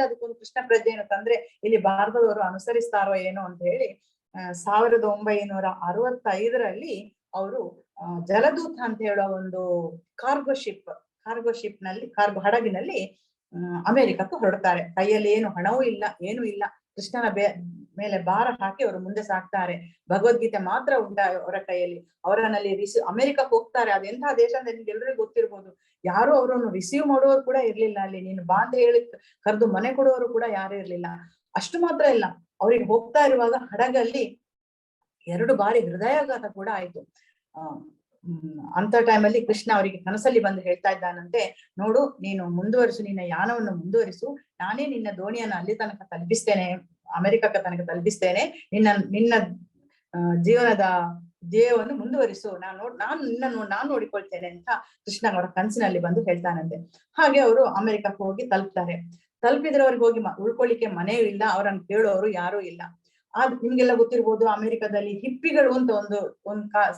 ಅದಕ್ಕೊಂದು ಕೃಷ್ಣ ಪ್ರಜ್ಞೆಯನ್ನು ತಂದ್ರೆ ಇಲ್ಲಿ ಭಾರತದವರು ಅನುಸರಿಸ್ತಾರೋ ಏನೋ ಅಂತ ಹೇಳಿ 1965 ಅವರು ಜಲದೂತ ಅಂತ ಹೇಳೋ ಒಂದು ಕಾರ್ಗೋ ಹಡಗಿನಲ್ಲಿ ಅಮೆರಿಕಕ್ಕೆ ಹೊರಡ್ತಾರೆ. ಕೈಯಲ್ಲಿ ಏನು ಹಣವೂ ಇಲ್ಲ, ಏನೂ ಇಲ್ಲ. ಕೃಷ್ಣನ ಮೇಲೆ ಭಾರ ಹಾಕಿ ಅವರು ಮುಂದೆ ಸಾಕ್ತಾರೆ. ಭಗವದ್ಗೀತೆ ಮಾತ್ರ ಉಂಟ ಅವರ ಕೈಯಲ್ಲಿ. ಅವರನ್ನಲ್ಲಿ ಅಮೆರಿಕಕ್ಕೆ ಹೋಗ್ತಾರೆ. ಅದೆಂತಹ ದೇಶ ಅಂತ ನಿಮ್ಗೆ ಎಲ್ರಿಗೂ ಗೊತ್ತಿರ್ಬೋದು. ಯಾರು ಅವರನ್ನು ರಿಸೀವ್ ಮಾಡುವವರು ಕೂಡ ಇರ್ಲಿಲ್ಲ ಅಲ್ಲಿ. ನೀನು ಬಾ ಅಂತ ಹೇಳಿ ಕರೆದು ಮನೆ ಕೊಡುವವರು ಕೂಡ ಯಾರು ಇರ್ಲಿಲ್ಲ. ಅಷ್ಟು ಮಾತ್ರ ಇಲ್ಲ, ಅವ್ರಿಗೆ ಹೋಗ್ತಾ ಇರುವಾಗ ಹಡಗಲ್ಲಿ 2 ಬಾರಿ ಹೃದಯಾಘಾತ ಕೂಡ ಆಯ್ತು. ಅಂತ ಟೈಮಲ್ಲಿ ಕೃಷ್ಣ ಅವರಿಗೆ ಕನಸಲ್ಲಿ ಬಂದು ಹೇಳ್ತಾ ಇದ್ದಾನಂತೆ, ನೋಡು ನೀನು ಮುಂದುವರಿಸು, ನಿನ್ನ ಯಾನವನ್ನು ಮುಂದುವರಿಸು, ನಾನೇ ನಿನ್ನ ದೋಣಿಯನ್ನು ಅಲ್ಲಿ ತನಕ ತಲುಪಿಸ್ತೇನೆ, ಅಮೆರಿಕಕ್ಕೆ ತನಕ ತಲುಪಿಸ್ತೇನೆ, ನಿನ್ನ ಜೀವನದ ಧ್ಯೇಯವನ್ನು ಮುಂದುವರಿಸು, ನಾನು ನೋಡಿಕೊಳ್ತೇನೆ ಅಂತ ಕೃಷ್ಣ ಅವರ ಕನಸಿನಲ್ಲಿ ಬಂದು ಹೇಳ್ತಾನಂತೆ. ಹಾಗೆ ಅವರು ಅಮೆರಿಕಕ್ಕೆ ಹೋಗಿ ತಲುಪಿದ್ರೆ ಅವ್ರಿಗೆ ಹೋಗಿ ಉಳ್ಕೊಳ್ಳಿಕ್ಕೆ ಮನೆಯೂ ಇಲ್ಲ, ಅವರನ್ನು ಕೇಳೋರು ಯಾರೂ ಇಲ್ಲ. ನಿಮ್ಗೆಲ್ಲ ಗೊತ್ತಿರ್ಬೋದು, ಅಮೆರಿಕದಲ್ಲಿ ಹಿಪ್ಪಿಗಳು ಅಂತ ಒಂದು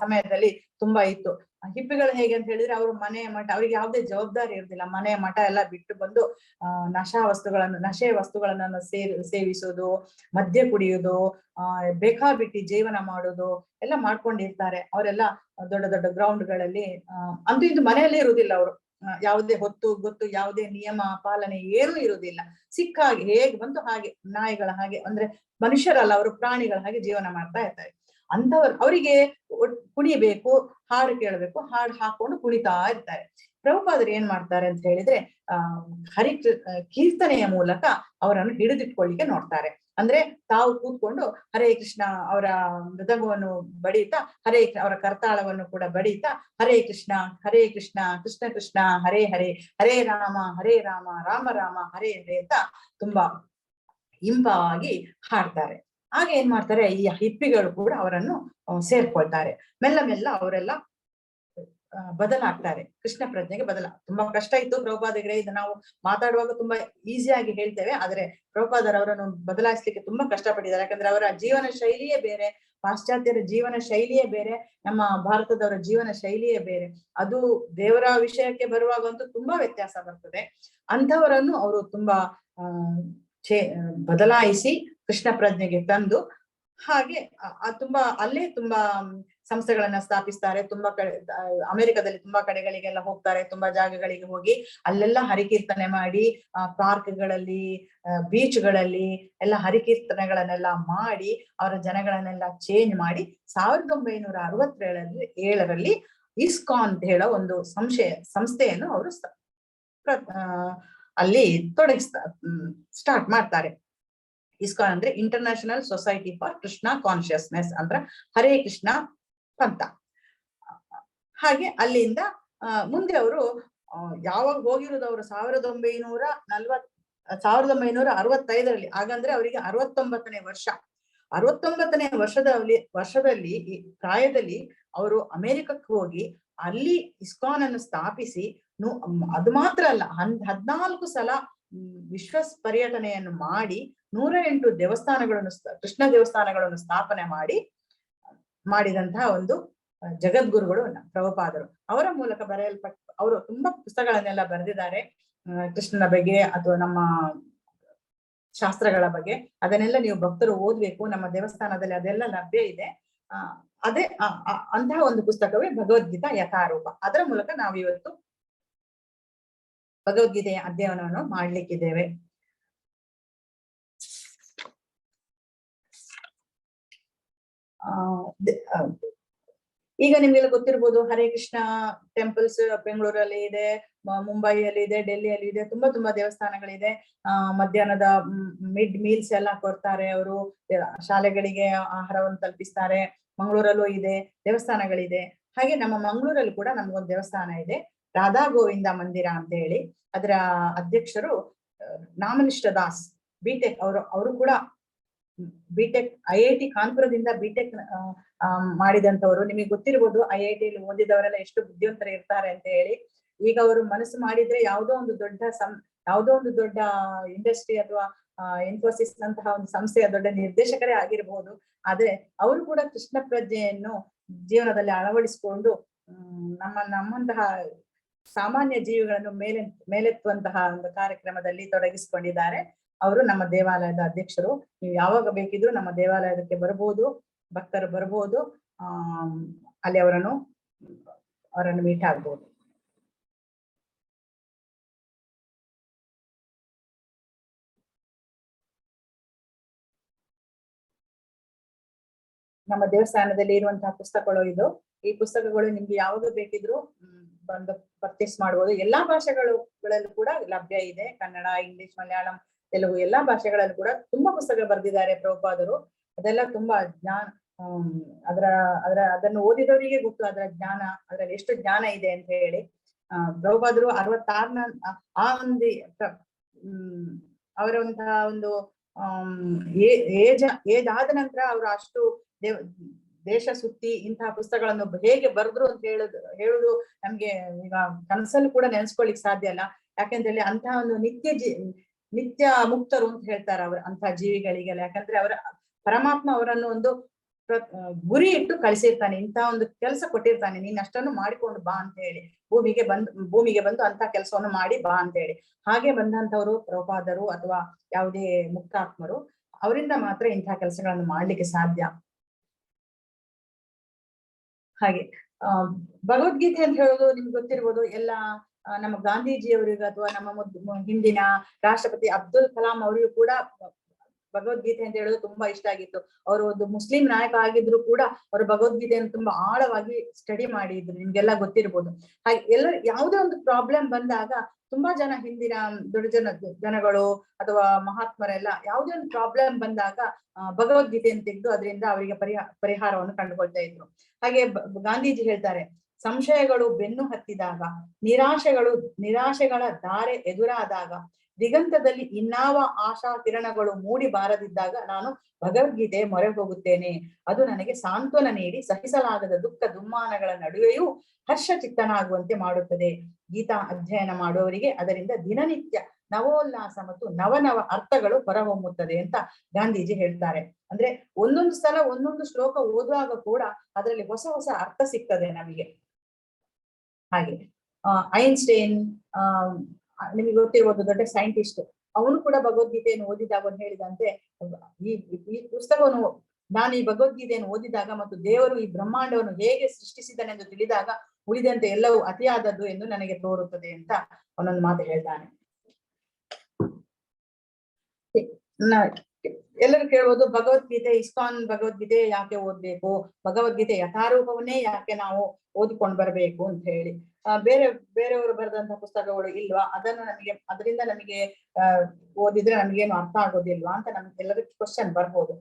ಸಮಯದಲ್ಲಿ ತುಂಬಾ ಇತ್ತು. ಹಿಪ್ಪಿಗಳು ಹೇಗೆ ಅಂತ ಹೇಳಿದ್ರೆ, ಅವರು ಮನೆ ಮಠ, ಅವ್ರಿಗೆ ಯಾವುದೇ ಜವಾಬ್ದಾರಿ ಇರುದಿಲ್ಲ. ಮನೆ ಮಠ ಎಲ್ಲ ಬಿಟ್ಟು ಬಂದು ನಶೆ ವಸ್ತುಗಳನ್ನ ಸೇವಿಸೋದು, ಮದ್ಯ ಕುಡಿಯೋದು, ಬೇಕಾಬಿಟ್ಟಿ ಜೀವನ ಮಾಡೋದು ಎಲ್ಲ ಮಾಡ್ಕೊಂಡಿರ್ತಾರೆ. ಅವರೆಲ್ಲ ದೊಡ್ಡ ದೊಡ್ಡ ಗ್ರೌಂಡ್ಗಳಲ್ಲಿ ಅಂತೂ ಇದು ಮನೆಯಲ್ಲೇ ಇರುವುದಿಲ್ಲ. ಅವರು ಯಾವುದೇ ಗೊತ್ತು ಯಾವುದೇ ನಿಯಮ ಪಾಲನೆ ಏನೂ ಇರುವುದಿಲ್ಲ. ಸಿಕ್ಕ ಹಾಗೆ ಹೇಗೆ ಬಂತು ಹಾಗೆ, ನಾಯಿಗಳ ಹಾಗೆ, ಅಂದ್ರೆ ಮನುಷ್ಯರಲ್ಲ ಅವರು, ಪ್ರಾಣಿಗಳ ಹಾಗೆ ಜೀವನ ಮಾಡ್ತಾ ಇರ್ತಾರೆ. ಅಂತವ್ರು ಅವರಿಗೆ ಕುಣಿಬೇಕು, ಹಾಡು ಕೇಳಬೇಕು, ಹಾಡು ಹಾಕೊಂಡು ಕುಣಿತಾ ಇರ್ತಾರೆ. ಪ್ರಭುಪಾದರು ಏನ್ ಮಾಡ್ತಾರೆ ಅಂತ ಹೇಳಿದ್ರೆ, ಕೀರ್ತನೆಯ ಮೂಲಕ ಅವರನ್ನು ಹಿಡಿದಿಟ್ಕೊಳ್ಳಿಕ್ಕೆ ನೋಡ್ತಾರೆ. ಅಂದ್ರೆ ತಾವು ಕೂತ್ಕೊಂಡು ಹರೇ ಕೃಷ್ಣ ಅವರ ಮೃದಂಗವನ್ನು ಬಡೀತಾ, ಅವರ ಕರ್ತಾಳವನ್ನು ಕೂಡ ಬಡೀತಾ, ಹರೇ ಕೃಷ್ಣ ಕೃಷ್ಣ ಕೃಷ್ಣ ಹರೇ ಹರೇ, ಹರೇ ರಾಮ ರಾಮ ರಾಮ ಹರೇ ಹರೇ ಅಂತ ತುಂಬಾ ಇಂಪವಾಗಿ ಹಾಡ್ತಾರೆ. ಆಗ ಏನ್ ಮಾಡ್ತಾರೆ, ಈ ಹಿಪ್ಪಿಗಳು ಕೂಡ ಅವರನ್ನು ಸೇರ್ಕೊಳ್ತಾರೆ. ಮೆಲ್ಲ ಅವರೆಲ್ಲ ಬದಲಾಗ್ತಾರೆ, ಕೃಷ್ಣ ಪ್ರಜ್ಞೆಗೆ ತುಂಬಾ ಕಷ್ಟ ಇತ್ತು ಪ್ರಭುಪಾದರಿಗೆ. ಇದು ನಾವು ಮಾತಾಡುವಾಗ ತುಂಬಾ ಈಸಿಯಾಗಿ ಹೇಳ್ತೇವೆ, ಆದ್ರೆ ಪ್ರಭುಪಾದರ್ ಅವರನ್ನು ಬದಲಾಯಿಸ್ಲಿಕ್ಕೆ ತುಂಬಾ ಕಷ್ಟಪಟ್ಟಿದ್ದಾರೆ. ಯಾಕಂದ್ರೆ ಅವರ ಜೀವನ ಶೈಲಿಯೇ ಬೇರೆ, ಪಾಶ್ಚಾತ್ಯರ ಜೀವನ ಶೈಲಿಯೇ ಬೇರೆ, ನಮ್ಮ ಭಾರತದವರ ಜೀವನ ಶೈಲಿಯೇ ಬೇರೆ. ಅದು ದೇವರ ವಿಷಯಕ್ಕೆ ಬರುವಾಗಂತೂ ತುಂಬಾ ವ್ಯತ್ಯಾಸ ಬರ್ತದೆ. ಅಂಥವರನ್ನು ಅವರು ತುಂಬಾ ಬದಲಾಯಿಸಿ ಕೃಷ್ಣ ಪ್ರಜ್ಞೆಗೆ ತಂದು, ಹಾಗೆ ಅಲ್ಲೇ ತುಂಬಾ ಸಂಸ್ಥೆಗಳನ್ನ ಸ್ಥಾಪಿಸ್ತಾರೆ. ಅಮೆರಿಕದಲ್ಲಿ ತುಂಬಾ ಕಡೆಗಳಿಗೆಲ್ಲ ಹೋಗ್ತಾರೆ, ತುಂಬಾ ಜಾಗಗಳಿಗೆ ಹೋಗಿ ಅಲ್ಲೆಲ್ಲ ಹರಿಕೀರ್ತನೆ ಮಾಡಿ, ಪಾರ್ಕ್ಗಳಲ್ಲಿ, ಬೀಚ್ಗಳಲ್ಲಿ ಎಲ್ಲ ಹರಿಕೀರ್ತನೆಗಳನ್ನೆಲ್ಲ ಮಾಡಿ ಅವರ ಜನಗಳನ್ನೆಲ್ಲ ಚೇಂಜ್ ಮಾಡಿ 1967ರಲ್ಲಿ ಇಸ್ಕಾನ್ ಅಂತ ಹೇಳೋ ಒಂದು ಸಂಸ್ಥೆಯನ್ನು ಅವರು ಅಲ್ಲಿ ಸ್ಟಾರ್ಟ್ ಮಾಡ್ತಾರೆ. ಇಸ್ಕಾನ್ ಅಂದ್ರೆ international society for Krishna consciousness ಅಂದ್ರೆ ಹರೇ ಕೃಷ್ಣ ಪಂಥ. ಹಾಗೆ ಅಲ್ಲಿಂದ ಮುಂದೆ ಅವರು ಯಾವಾಗ ಹೋಗಿರೋದು ಅವರು 1965ರಲ್ಲಿ, ಹಾಗಂದ್ರೆ ಅವರಿಗೆ 69ನೇ ವರ್ಷ. 69ನೇ ವರ್ಷದಲ್ಲಿ ಪ್ರಾಯದಲ್ಲಿ ಅವರು ಅಮೆರಿಕಕ್ಕೆ ಹೋಗಿ ಅಲ್ಲಿ ಇಸ್ಕಾನ್ ಅನ್ನು ಸ್ಥಾಪಿಸಿ, ಅದು ಮಾತ್ರ ಅಲ್ಲ 14 ಸಲ ವಿಶ್ವ ಪರ್ಯಟನೆಯನ್ನು ಮಾಡಿ 108 ದೇವಸ್ಥಾನಗಳನ್ನು ಕೃಷ್ಣ ದೇವಸ್ಥಾನಗಳನ್ನು ಸ್ಥಾಪನೆ ಮಾಡಿದಂತಹ ಒಂದು ಜಗದ್ಗುರುಗಳು ಪ್ರಭುಪಾದರು. ಅವರ ಮೂಲಕ ಬರೆಯಲ್ಪಟ್ಟ ಅವರು ತುಂಬಾ ಪುಸ್ತಕಗಳನ್ನೆಲ್ಲ ಬರೆದಿದ್ದಾರೆ ಕೃಷ್ಣನ ಬಗ್ಗೆ ಅಥವಾ ನಮ್ಮ ಶಾಸ್ತ್ರಗಳ ಬಗ್ಗೆ. ಅದನ್ನೆಲ್ಲ ನೀವು ಭಕ್ತರು ಓದ್ಬೇಕು, ನಮ್ಮ ದೇವಸ್ಥಾನದಲ್ಲಿ ಅದೆಲ್ಲ ಲಭ್ಯ ಇದೆ. ಅದೇ ಅಂತಹ ಒಂದು ಪುಸ್ತಕವೇ ಭಗವದ್ಗೀತಾ ಯಥಾರೂಪ. ಅದರ ಮೂಲಕ ನಾವು ಇವತ್ತು ಭಗವದ್ಗೀತೆಯ ಅಧ್ಯಯನವನ್ನು ಮಾಡ್ಲಿಕ್ಕಿದ್ದೇವೆ. ಈಗ ನಿಮ್ಗೆಲ್ಲ ಗೊತ್ತಿರ್ಬೋದು, ಹರೇ ಕೃಷ್ಣ ಟೆಂಪಲ್ಸ್ ಬೆಂಗಳೂರಲ್ಲಿ ಇದೆ, ಮುಂಬೈಯಲ್ಲಿ ಇದೆ, ಡೆಲ್ಲಿಯಲ್ಲಿ ಇದೆ, ತುಂಬಾ ದೇವಸ್ಥಾನಗಳಿದೆ. ಮಧ್ಯಾಹ್ನದ ಮಿಡ್ ಮೀಲ್ಸ್ ಎಲ್ಲ ಕೊಡ್ತಾರೆ ಅವರು, ಶಾಲೆಗಳಿಗೆ ಆಹಾರವನ್ನು ತಲುಪಿಸ್ತಾರೆ. ಮಂಗಳೂರಲ್ಲೂ ಇದೆ, ದೇವಸ್ಥಾನಗಳಿದೆ. ಹಾಗೆ ನಮ್ಮ ಮಂಗಳೂರಲ್ಲಿ ಕೂಡ ನಮ್ಗೊಂದು ದೇವಸ್ಥಾನ ಇದೆ, ರಾಧಾ ಗೋವಿಂದ ಮಂದಿರ ಅಂತ ಹೇಳಿ. ಅದರ ಅಧ್ಯಕ್ಷರು ನಾಮನಿಷ್ಠ ದಾಸ್ ಬಿಟೆಕ್ ಅವರು ಕೂಡ ಬಿಟೆಕ್ IIT ಕಾನ್ಪುರದಿಂದ ಬಿಟೆಕ್ ಮಾಡಿದಂತವರು. ನಿಮಗೆ ಗೊತ್ತಿರ್ಬೋದು IIT ಓದಿದವರೆಲ್ಲ ಎಷ್ಟು ಬುದ್ಧಿವಂತರು ಇರ್ತಾರೆ ಅಂತ ಹೇಳಿ. ಈಗ ಅವರು ಮನಸ್ಸು ಮಾಡಿದ್ರೆ ಯಾವುದೋ ಒಂದು ದೊಡ್ಡ ಇಂಡಸ್ಟ್ರಿ ಅಥವಾ ಇನ್ಫೋಸಿಸ್ ನಂತಹ ಒಂದು ಸಂಸ್ಥೆಯ ದೊಡ್ಡ ನಿರ್ದೇಶಕರೇ ಆಗಿರ್ಬೋದು. ಆದ್ರೆ ಅವರು ಕೂಡ ಕೃಷ್ಣ ಪ್ರಜ್ಞೆಯನ್ನು ಜೀವನದಲ್ಲಿ ಅಳವಡಿಸಿಕೊಂಡು ನಮ್ಮಂತಹ ಸಾಮಾನ್ಯ ಜೀವಿಗಳನ್ನು ಮೇಲೆತ್ತುವಂತಹ ಒಂದು ಕಾರ್ಯಕ್ರಮದಲ್ಲಿ ತೊಡಗಿಸಿಕೊಂಡಿದ್ದಾರೆ. ಅವರು ನಮ್ಮ ದೇವಾಲಯದ ಅಧ್ಯಕ್ಷರು. ನೀವು ಯಾವಾಗ ಬೇಕಿದ್ರು ನಮ್ಮ ದೇವಾಲಯಕ್ಕೆ ಬರ್ಬೋದು, ಭಕ್ತರು ಬರ್ಬೋದು, ಅಲ್ಲಿ ಅವರನ್ನು ಮೀಟ್ ಆಗ್ಬೋದು. ನಮ್ಮ ದೇವಸ್ಥಾನದಲ್ಲಿ ಇರುವಂತಹ ಪುಸ್ತಕಗಳು ಇದು. ಈ ಪುಸ್ತಕಗಳು ನಿಮ್ಗೆ ಯಾವಾಗ ಬೇಕಿದ್ರು ಬಂದು ಪರ್ಚೇಸ್ ಮಾಡ್ಬೋದು. ಎಲ್ಲಾ ಭಾಷೆಗಳಲ್ಲೂ ಕೂಡ ಲಭ್ಯ ಇದೆ. ಕನ್ನಡ, ಇಂಗ್ಲಿಷ್, ಮಲಯಾಳಂ, ತೆಲುಗು ಎಲ್ಲಾ ಭಾಷೆಗಳಲ್ಲೂ ಕೂಡ ತುಂಬಾ ಪುಸ್ತಕ ಬರೆದಿದ್ದಾರೆ ಪ್ರಭುಪಾದರು. ಅದೆಲ್ಲ ತುಂಬಾ ಜ್ಞಾನ, ಅದನ್ನು ಓದಿದವರಿಗೆ ಗೊತ್ತು ಅದರ ಜ್ಞಾನ, ಅದರಲ್ಲಿ ಎಷ್ಟು ಜ್ಞಾನ ಇದೆ ಅಂತ ಹೇಳಿ. ಪ್ರಭುಪಾದರು 66ನ ಅವರಂತಹ ಒಂದು ಏಜ್ ಆದ ನಂತರ ಅವರು ಅಷ್ಟು ದೇಶ ಸುತ್ತಿ ಇಂತಹ ಪುಸ್ತಕಗಳನ್ನು ಹೇಗೆ ಬರೆದ್ರು ಅಂತ ಹೇಳುದು ನಮ್ಗೆ ಈಗ ಕನಸಲ್ಲೂ ಕೂಡ ನೆನೆಸ್ಕೊಳ್ಳಿಕ್ ಸಾಧ್ಯ ಅಲ್ಲ. ಯಾಕೆಂದ್ರೆ ಅಂತಹ ಒಂದು ನಿತ್ಯ ಮುಕ್ತರು ಅಂತ ಹೇಳ್ತಾರೆ ಅಂತಹ ಜೀವಿಗಳಿಗೆಲ್ಲ. ಯಾಕಂದ್ರೆ ಅವರ ಪರಮಾತ್ಮ ಅವರನ್ನು ಒಂದು ಗುರಿ ಇಟ್ಟು ಕಳಿಸಿರ್ತಾನೆ, ಇಂತಹ ಒಂದು ಕೆಲಸ ಕೊಟ್ಟಿರ್ತಾನೆ, ನೀನ್ ಅಷ್ಟನ್ನು ಮಾಡಿಕೊಂಡು ಬಾ ಅಂತ ಹೇಳಿ, ಭೂಮಿಗೆ ಬಂದು ಅಂತ ಕೆಲಸವನ್ನು ಮಾಡಿ ಬಾ ಅಂತ ಹೇಳಿ. ಹಾಗೆ ಬಂದಂತವರು ಪ್ರಭುಪಾದರು ಅಥವಾ ಯಾವುದೇ ಮುಕ್ತಾತ್ಮರು, ಅವರಿಂದ ಮಾತ್ರ ಇಂತಹ ಕೆಲಸಗಳನ್ನು ಮಾಡ್ಲಿಕ್ಕೆ ಸಾಧ್ಯ. ಹಾಗೆ ಭಗವದ್ಗೀತೆ ಅಂತ ಹೇಳೋದು ನಿಮ್ಗೆ ಗೊತ್ತಿರ್ಬೋದು. ಎಲ್ಲ ನಮ್ಮ ಗಾಂಧೀಜಿಯವರಿಗೂ ಅಥವಾ ನಮ್ಮ ಹಿಂದಿನ ರಾಷ್ಟ್ರಪತಿ ಅಬ್ದುಲ್ ಕಲಾಂ ಅವರಿಗೂ ಕೂಡ ಭಗವದ್ಗೀತೆ ಅಂತ ಹೇಳೋದು ತುಂಬಾ ಇಷ್ಟ ಆಗಿತ್ತು. ಅವರು ಒಂದು ಮುಸ್ಲಿಂ ನಾಯಕ ಆಗಿದ್ರು ಕೂಡ ಅವರು ಭಗವದ್ಗೀತೆಯನ್ನು ತುಂಬಾ ಆಳವಾಗಿ ಸ್ಟಡಿ ಮಾಡಿದ್ರು, ನಿಮ್ಗೆಲ್ಲ ಗೊತ್ತಿರ್ಬೋದು. ಹಾಗೆ ಯಾವುದೇ ಒಂದು ಪ್ರಾಬ್ಲಮ್ ಬಂದಾಗ ತುಂಬಾ ಜನ ಹಿಂದಿನ ದೊಡ್ಡ ಜನಗಳು ಅಥವಾ ಮಹಾತ್ಮರೆಲ್ಲ ಯಾವುದೇ ಒಂದು ಪ್ರಾಬ್ಲಮ್ ಬಂದಾಗ ಭಗವದ್ಗೀತೆಯನ್ನು ತೆಗೆದು ಅದರಿಂದ ಅವರಿಗೆ ಪರಿಹಾರವನ್ನು ಕಂಡುಕೊಳ್ತಾ ಇದ್ರು. ಹಾಗೆ ಗಾಂಧೀಜಿ ಹೇಳ್ತಾರೆ, ಸಂಶಯಗಳು ಬೆನ್ನು ಹತ್ತಿದಾಗ, ನಿರಾಶೆಗಳ ದಾರೆ ಎದುರಾದಾಗ, ದಿಗಂತದಲ್ಲಿ ಇನ್ನಾವ ಆಶಾ ಕಿರಣಗಳು ಮೂಡಿ ಬಾರದಿದ್ದಾಗ ನಾನು ಭಗವದ್ಗೀತೆ ಮೊರೆ ಹೋಗುತ್ತೇನೆ. ಅದು ನನಗೆ ಸಾಂತ್ವನ ನೀಡಿ ಸಹಿಸಲಾಗದ ದುಃಖ ದುಮ್ಮಾನಗಳ ನಡುವೆಯೂ ಹರ್ಷ ಚಿತ್ತನಾಗುವಂತೆ ಮಾಡುತ್ತದೆ. ಗೀತಾ ಅಧ್ಯಯನ ಮಾಡುವವರಿಗೆ ಅದರಿಂದ ದಿನನಿತ್ಯ ನವೋಲ್ಲಾಸ ಮತ್ತು ನವನವ ಅರ್ಥಗಳು ಹೊರಹೊಮ್ಮುತ್ತದೆ ಅಂತ ಗಾಂಧೀಜಿ ಹೇಳ್ತಾರೆ. ಅಂದ್ರೆ ಒಂದೊಂದು ಸಲ ಒಂದೊಂದು ಶ್ಲೋಕ ಓದುವಾಗ ಕೂಡ ಅದರಲ್ಲಿ ಹೊಸ ಹೊಸ ಅರ್ಥ ಸಿಗ್ತದೆ ನಮಗೆ. ಹಾಗೆ ಐನ್ಸ್ಟೈನ್ ನಿಮಗೆ ಗೊತ್ತಿರ್ಬೋದು, ದೊಡ್ಡ ಸೈಂಟಿಸ್ಟ್. ಅವನು ಕೂಡ ಭಗವದ್ಗೀತೆಯನ್ನು ಓದಿದಾಗ ಅವನು ಹೇಳಿದಂತೆ, ಈ ಪುಸ್ತಕವನ್ನು ನಾನು ಈ ಭಗವದ್ಗೀತೆಯನ್ನು ಓದಿದಾಗ ಮತ್ತು ದೇವರು ಈ ಬ್ರಹ್ಮಾಂಡವನ್ನು ಹೇಗೆ ಸೃಷ್ಟಿಸಿದನೆಂದು ತಿಳಿದಾಗ ಉಳಿದಂತೆ ಎಲ್ಲವೂ ಅತಿಯಾದದ್ದು ಎಂದು ನನಗೆ ತೋರುತ್ತದೆ ಅಂತ ಅವನೊಂದು ಮಾತು ಹೇಳ್ತಾನೆ. ಎಲ್ಲರೂ ಕೇಳ್ಬೋದು, ಭಗವದ್ಗೀತೆ ಇಸ್ಕಾನ್ ಭಗವದ್ಗೀತೆ ಯಾಕೆ ಓದ್ಬೇಕು, ಭಗವದ್ಗೀತೆ ಯಥಾರೂಪವನ್ನೇ ಯಾಕೆ ನಾವು ಓದಿಕೊಂಡು ಬರ್ಬೇಕು ಅಂತ ಹೇಳಿ. ಬೇರೆ ಬೇರೆಯವರು ಬರೆದಂತಹ ಪುಸ್ತಕಗಳು ಇಲ್ವಾ, ಅದನ್ನು ಅದರಿಂದ ನಮಗೆ ಓದಿದ್ರೆ ನಮಗೇನು ಅರ್ಥ ಆಗೋದಿಲ್ವಾ ಅಂತ ನಮ್ಗೆಲ್ಲರಿಗೂ ಕ್ವಶನ್ ಬರ್ಬೋದು.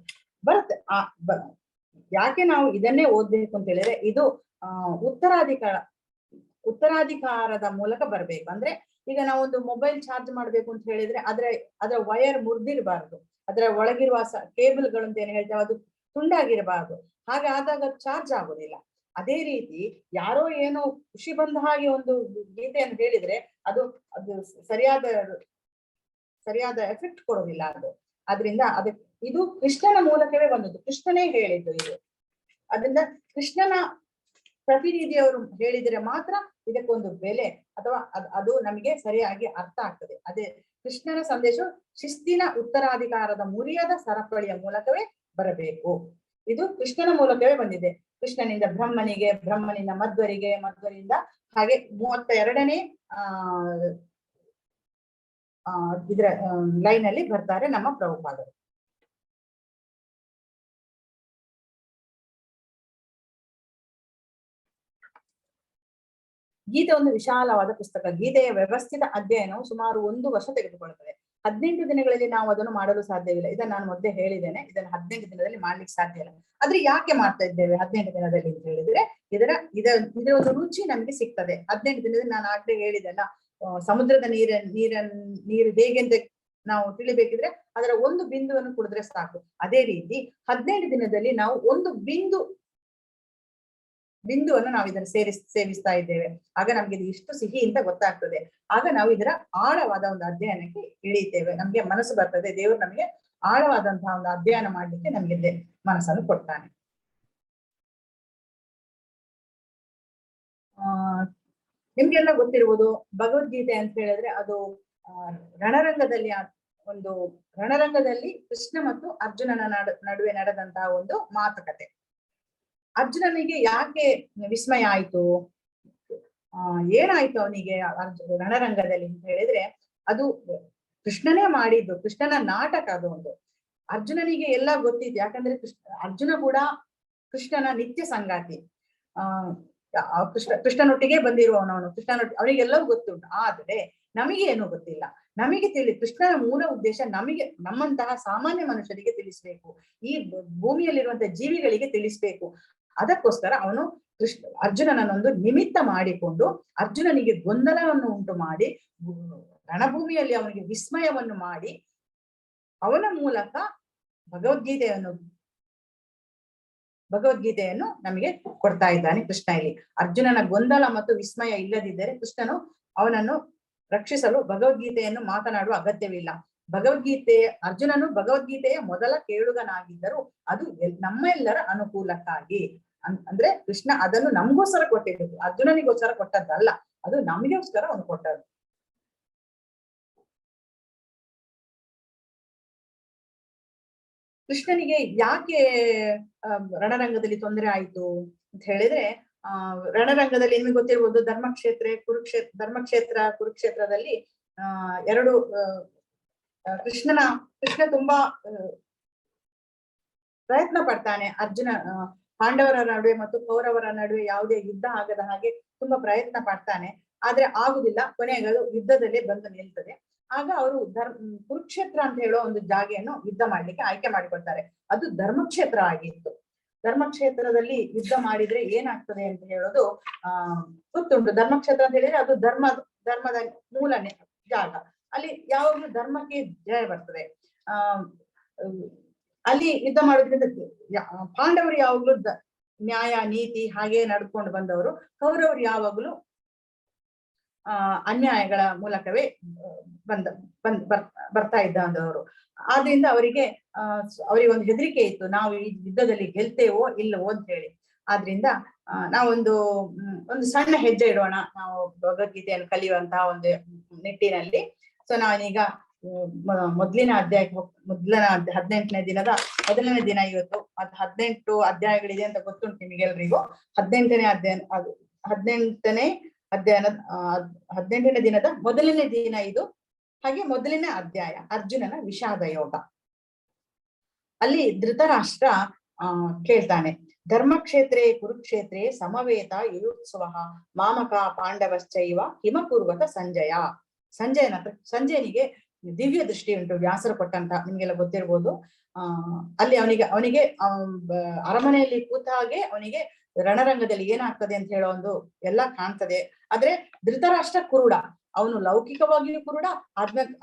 ಬರುತ್ತೆ. ಯಾಕೆ ನಾವು ಇದನ್ನೇ ಓದ್ಬೇಕು ಅಂತ ಹೇಳಿದ್ರೆ, ಇದು ಉತ್ತರಾಧಿಕಾರದ ಮೂಲಕ ಬರ್ಬೇಕು. ಅಂದ್ರೆ ಈಗ ನಾವೊಂದು ಮೊಬೈಲ್ ಚಾರ್ಜ್ ಮಾಡ್ಬೇಕು ಅಂತ ಹೇಳಿದ್ರೆ ಅದರ ವೈರ್ ಮುರಿದಿರಬಾರ್ದು, ಅದರ ಒಳಗಿರುವ ಕೇಬಲ್ಗಳು ಅಂತ ಏನ್ ಹೇಳ್ತೇವೆ ಅದು ತುಂಡಾಗಿರಬಾರ್ದು. ಹಾಗಾದಾಗ ಚಾರ್ಜ್ ಆಗೋದಿಲ್ಲ. ಅದೇ ರೀತಿ ಯಾರೋ ಏನೋ ಖುಷಿ ಬಂದ ಹಾಗೆ ಒಂದು ಗೀತೆಯನ್ನು ಹೇಳಿದ್ರೆ ಅದು ಸರಿಯಾದ ಎಫೆಕ್ಟ್ ಕೊಡೋದಿಲ್ಲ ಅದು. ಆದ್ರಿಂದ ಇದು ಕೃಷ್ಣನ ಮೂಲಕವೇ ಬಂದದ್ದು, ಕೃಷ್ಣನೇ ಹೇಳಿದ್ದು ಇದು. ಅದರಿಂದ ಕೃಷ್ಣನ ಪ್ರತಿನಿಧಿಯವರು ಹೇಳಿದರೆ ಮಾತ್ರ ಇದಕ್ಕೊಂದು ಬೆಲೆ ಅಥವಾ ಅದು ನಮಗೆ ಸರಿಯಾಗಿ ಅರ್ಥ ಆಗ್ತದೆ. ಅದೇ ಕೃಷ್ಣನ ಸಂದೇಶ ಶಿಸ್ತಿನ ಉತ್ತರಾಧಿಕಾರದ ಮುರಿಯದ ಸರಪಳಿಯ ಮೂಲಕವೇ ಬರಬೇಕು. ಇದು ಕೃಷ್ಣನ ಮೂಲಕವೇ ಬಂದಿದೆ. ಕೃಷ್ಣನಿಂದ ಬ್ರಹ್ಮನಿಗೆ, ಬ್ರಹ್ಮನಿಂದ ಮಧ್ವರಿಗೆ, ಮಧ್ವರಿಂದ ಹಾಗೆ 32ನೇ ಇದರ ಲೈನ್ ಅಲ್ಲಿ ಬರ್ತಾರೆ ನಮ್ಮ ಪ್ರಭುಪಾದರು. ಗೀತೆ ಒಂದು ವಿಶಾಲವಾದ ಪುಸ್ತಕ. ಗೀತೆಯ ವ್ಯವಸ್ಥಿತ ಅಧ್ಯಯನವು ಸುಮಾರು 1 ವರ್ಷ ತೆಗೆದುಕೊಳ್ಳುತ್ತದೆ. 18 ದಿನಗಳಲ್ಲಿ ನಾವು ಅದನ್ನು ಮಾಡಲು ಸಾಧ್ಯವಿಲ್ಲ. ಇದನ್ನು ನಾನು ಮೊದಲೇ ಹೇಳಿದ್ದೇನೆ, ಇದನ್ನು 18 ದಿನದಲ್ಲಿ ಮಾಡ್ಲಿಕ್ಕೆ ಸಾಧ್ಯ ಇಲ್ಲ. ಆದ್ರೆ ಯಾಕೆ ಮಾಡ್ತಾ ಇದ್ದೇವೆ 18 ದಿನದಲ್ಲಿ ಅಂತ ಹೇಳಿದ್ರೆ, ಇದರ ಒಂದು ರುಚಿ ನಮ್ಗೆ ಸಿಗ್ತದೆ. 18 ದಿನದಲ್ಲಿ ನಾನು ಆಗ್ಲೇ ಹೇಳಿದೆಲ್ಲ, ಸಮುದ್ರದ ನೀರು ಹೇಗೆ ಅಂತ ನಾವು ತಿಳಿಬೇಕಿದ್ರೆ ಅದರ ಒಂದು ಬಿಂದುವನ್ನು ಕುಡಿದ್ರೆ ಸಾಕು. ಅದೇ ರೀತಿ 18 ದಿನದಲ್ಲಿ ನಾವು ಒಂದು ಬಿಂದುವನ್ನು ನಾವು ಇದನ್ನು ಸೇವಿಸ್ತಾ ಇದ್ದೇವೆ. ಆಗ ನಮ್ಗೆ ಇದು ಇಷ್ಟು ಸಿಹಿ ಅಂತ ಗೊತ್ತಾಗ್ತದೆ. ಆಗ ನಾವು ಇದರ ಆಳವಾದ ಒಂದು ಅಧ್ಯಯನಕ್ಕೆ ಇಳಿತೇವೆ. ನಮ್ಗೆ ಮನಸ್ಸು ಬರ್ತದೆ. ದೇವರು ನಮಗೆ ಆಳವಾದಂತಹ ಒಂದು ಅಧ್ಯಯನ ಮಾಡ್ಲಿಕ್ಕೆ ನಮ್ಗೆ ಮನಸ್ಸನ್ನು ಕೊಡ್ತಾನೆ. ನಿಮ್ಗೆಲ್ಲ ಗೊತ್ತಿರುವುದು ಭಗವದ್ಗೀತೆ ಅಂತ ಹೇಳಿದ್ರೆ ಅದು ರಣರಂಗದಲ್ಲಿ ಕೃಷ್ಣ ಮತ್ತು ಅರ್ಜುನನ ನಡುವೆ ನಡೆದಂತಹ ಒಂದು ಮಾತುಕತೆ. ಅರ್ಜುನನಿಗೆ ಯಾಕೆ ವಿಸ್ಮಯ ಆಯ್ತು, ಏನಾಯ್ತು ಅವನಿಗೆ ರಣರಂಗದಲ್ಲಿ ಅಂತ ಹೇಳಿದ್ರೆ, ಅದು ಕೃಷ್ಣನೇ ಮಾಡಿದ್ದು, ಕೃಷ್ಣನ ನಾಟಕ ಅದು ಒಂದು. ಅರ್ಜುನನಿಗೆ ಎಲ್ಲ ಗೊತ್ತಿತ್ತು, ಯಾಕಂದ್ರೆ ಅರ್ಜುನ ಕೂಡ ಕೃಷ್ಣನ ನಿತ್ಯ ಸಂಗಾತಿ. ಕೃಷ್ಣನೊಟ್ಟಿಗೆ ಬಂದಿರುವವನವನು, ಅವನಿಗೆಲ್ಲವೂ ಗೊತ್ತುಂಟು. ಆದ್ರೆ ನಮಗೆ ಏನು ಗೊತ್ತಿಲ್ಲ. ನಮಗೆ ಕೃಷ್ಣನ ಮೂಲ ಉದ್ದೇಶ ನಮ್ಮಂತಹ ಸಾಮಾನ್ಯ ಮನುಷ್ಯರಿಗೆ ತಿಳಿಸ್ಬೇಕು, ಈ ಭೂಮಿಯಲ್ಲಿರುವಂತಹ ಜೀವಿಗಳಿಗೆ ತಿಳಿಸ್ಬೇಕು. ಅದಕ್ಕೋಸ್ಕರ ಅವನು ಅರ್ಜುನನನ್ನೊಂದು ನಿಮಿತ್ತ ಮಾಡಿಕೊಂಡು ಅರ್ಜುನನಿಗೆ ಗೊಂದಲವನ್ನು ಉಂಟು ಮಾಡಿ ರಣಭೂಮಿಯಲ್ಲಿ ಅವನಿಗೆ ವಿಸ್ಮಯವನ್ನು ಮಾಡಿ ಅವನ ಮೂಲಕ ಭಗವದ್ಗೀತೆಯನ್ನು ನಮಗೆ ಕೊಡ್ತಾ ಇದ್ದಾನೆ ಕೃಷ್ಣ ಇಲ್ಲಿ. ಅರ್ಜುನನ ಗೊಂದಲ ಮತ್ತು ವಿಸ್ಮಯ ಇಲ್ಲದಿದ್ದರೆ ಕೃಷ್ಣನು ಅವನನ್ನು ರಕ್ಷಿಸಲು ಭಗವದ್ಗೀತೆಯನ್ನು ಮಾತನಾಡುವ ಅಗತ್ಯವಿಲ್ಲ. ಅರ್ಜುನನು ಭಗವದ್ಗೀತೆಯ ಮೊದಲ ಕೇಳುಗನಾಗಿದ್ದರು. ಅದು ನಮ್ಮೆಲ್ಲರ ಅನುಕೂಲಕ್ಕಾಗಿ. ಅಂದ್ರೆ ಕೃಷ್ಣ ಅದನ್ನು ನಮಗೋಸ್ಕರ ಕೊಟ್ಟಿದ್ದು, ಅರ್ಜುನನಿಗೋಸ್ಕರ ಕೊಟ್ಟದ್ದಲ್ಲ, ಅದು ನಮಗೋಸ್ಕರ ಅವನು ಕೊಟ್ಟದ್ದು. ಕೃಷ್ಣನಿಗೆ ಯಾಕೆ ರಣರಂಗದಲ್ಲಿ ತೊಂದರೆ ಆಯ್ತು ಅಂತ ಹೇಳಿದ್ರೆ, ರಣರಂಗದಲ್ಲಿ ನಿಮಗೆ ಗೊತ್ತಿರ್ಬೋದು, ಕುರುಕ್ಷೇತ್ರದಲ್ಲಿ ಎರಡು ಕೃಷ್ಣ ತುಂಬಾ ಪ್ರಯತ್ನ ಪಡ್ತಾನೆ. ಪಾಂಡವರ ನಡುವೆ ಮತ್ತು ಕೌರವರ ನಡುವೆ ಯಾವುದೇ ಯುದ್ಧ ಆಗದ ಹಾಗೆ ತುಂಬಾ ಪ್ರಯತ್ನ ಪಡ್ತಾನೆ. ಆದ್ರೆ ಆಗುದಿಲ್ಲ. ಕೊನೆಗಳು ಯುದ್ಧದಲ್ಲೇ ಬಂದು ನಿಲ್ತದೆ. ಆಗ ಅವರು ಕುರುಕ್ಷೇತ್ರ ಅಂತ ಹೇಳೋ ಒಂದು ಜಾಗೆಯನ್ನು ಯುದ್ಧ ಮಾಡ್ಲಿಕ್ಕೆ ಆಯ್ಕೆ ಮಾಡಿಕೊಳ್ತಾರೆ. ಅದು ಧರ್ಮಕ್ಷೇತ್ರ ಆಗಿತ್ತು. ಧರ್ಮಕ್ಷೇತ್ರದಲ್ಲಿ ಯುದ್ಧ ಮಾಡಿದ್ರೆ ಏನಾಗ್ತದೆ ಅಂತ ಹೇಳೋದು ಗೊತ್ತುಂಟು. ಧರ್ಮಕ್ಷೇತ್ರ ಅಂತ ಹೇಳಿದ್ರೆ ಅದು ಧರ್ಮದ ಮೂಲ ಜಾಗ. ಅಲ್ಲಿ ಯಾವಾಗ್ಲೂ ಧರ್ಮಕ್ಕೆ ಜಯ ಬರ್ತದೆ. ಅಲ್ಲಿ ಯುದ್ಧ ಮಾಡೋದ್ರಿಂದ ಪಾಂಡವರು ಯಾವಾಗ್ಲೂ ನ್ಯಾಯ ನೀತಿ ಹಾಗೆ ನಡ್ಕೊಂಡು ಬಂದವರು, ಕೌರವರು ಯಾವಾಗ್ಲೂ ಅನ್ಯಾಯಗಳ ಮೂಲಕವೇ ಬರ್ತಾ ಇದ್ದವರು. ಆದ್ರಿಂದ ಅವರಿಗೆ ಒಂದು ಹೆದರಿಕೆ ಇತ್ತು, ನಾವು ಈ ಯುದ್ಧದಲ್ಲಿ ಗೆಲ್ತೇವೋ ಇಲ್ಲವೋ ಅಂತ ಹೇಳಿ. ಆದ್ರಿಂದ ನಾವೊಂದು ಸಣ್ಣ ಹೆಜ್ಜೆ ಇಡೋಣ ನಾವು ಭಗವದ್ಗೀತೆಯನ್ನು ಕಲಿಯುವಂತಹ ಒಂದು ನಿಟ್ಟಿನಲ್ಲಿ. ಸೊ ನಾನೀಗ ಮೊದಲನೇ 18ನೇ ದಿನದ ಮೊದಲನೇ ದಿನ ಇವತ್ತು. ಅದು 18 ಅಧ್ಯಾಯಗಳಿದೆ ಅಂತ ಗೊತ್ತುಂಟು ನಿಮಗೆಲ್ರಿಗೂ. 18ನೇ ದಿನದ ಮೊದಲನೇ ದಿನ ಇದು. ಹಾಗೆ ಮೊದಲನೇ ಅಧ್ಯಾಯ ಅರ್ಜುನನ ವಿಷಾದ ಯೋಗ. ಅಲ್ಲಿ ಧೃತರಾಷ್ಟ್ರ ಕೇಳ್ತಾನೆ, ಧರ್ಮಕ್ಷೇತ್ರೇ ಕುರುಕ್ಷೇತ್ರೇ ಸಮವೇತ ಯುಯುತ್ಸವ ಮಾಮಕ ಪಾಂಡವಶ್ಚೈವ ಹಿಮ ಕುರ್ವತ ಸಂಜಯ. ಸಂಜಯನಿಗೆ ದಿವ್ಯ ದೃಷ್ಟಿ ಉಂಟು, ವ್ಯಾಸರು ಕೊಟ್ಟಂತ, ನಿಮ್ಗೆಲ್ಲ ಗೊತ್ತಿರ್ಬೋದು. ಅಲ್ಲಿ ಅವನಿಗೆ ಅರಮನೆಯಲ್ಲಿ ಕೂತ ಹಾಗೆ ಅವನಿಗೆ ರಣರಂಗದಲ್ಲಿ ಏನಾಗ್ತದೆ ಅಂತ ಹೇಳೋ ಒಂದು ಎಲ್ಲ ಕಾಣ್ತದೆ. ಆದ್ರೆ ಧೃತರಾಷ್ಟ್ರ ಕುರುಡ, ಅವನು ಲೌಕಿಕವಾಗಿಯೂ ಕುರುಡ,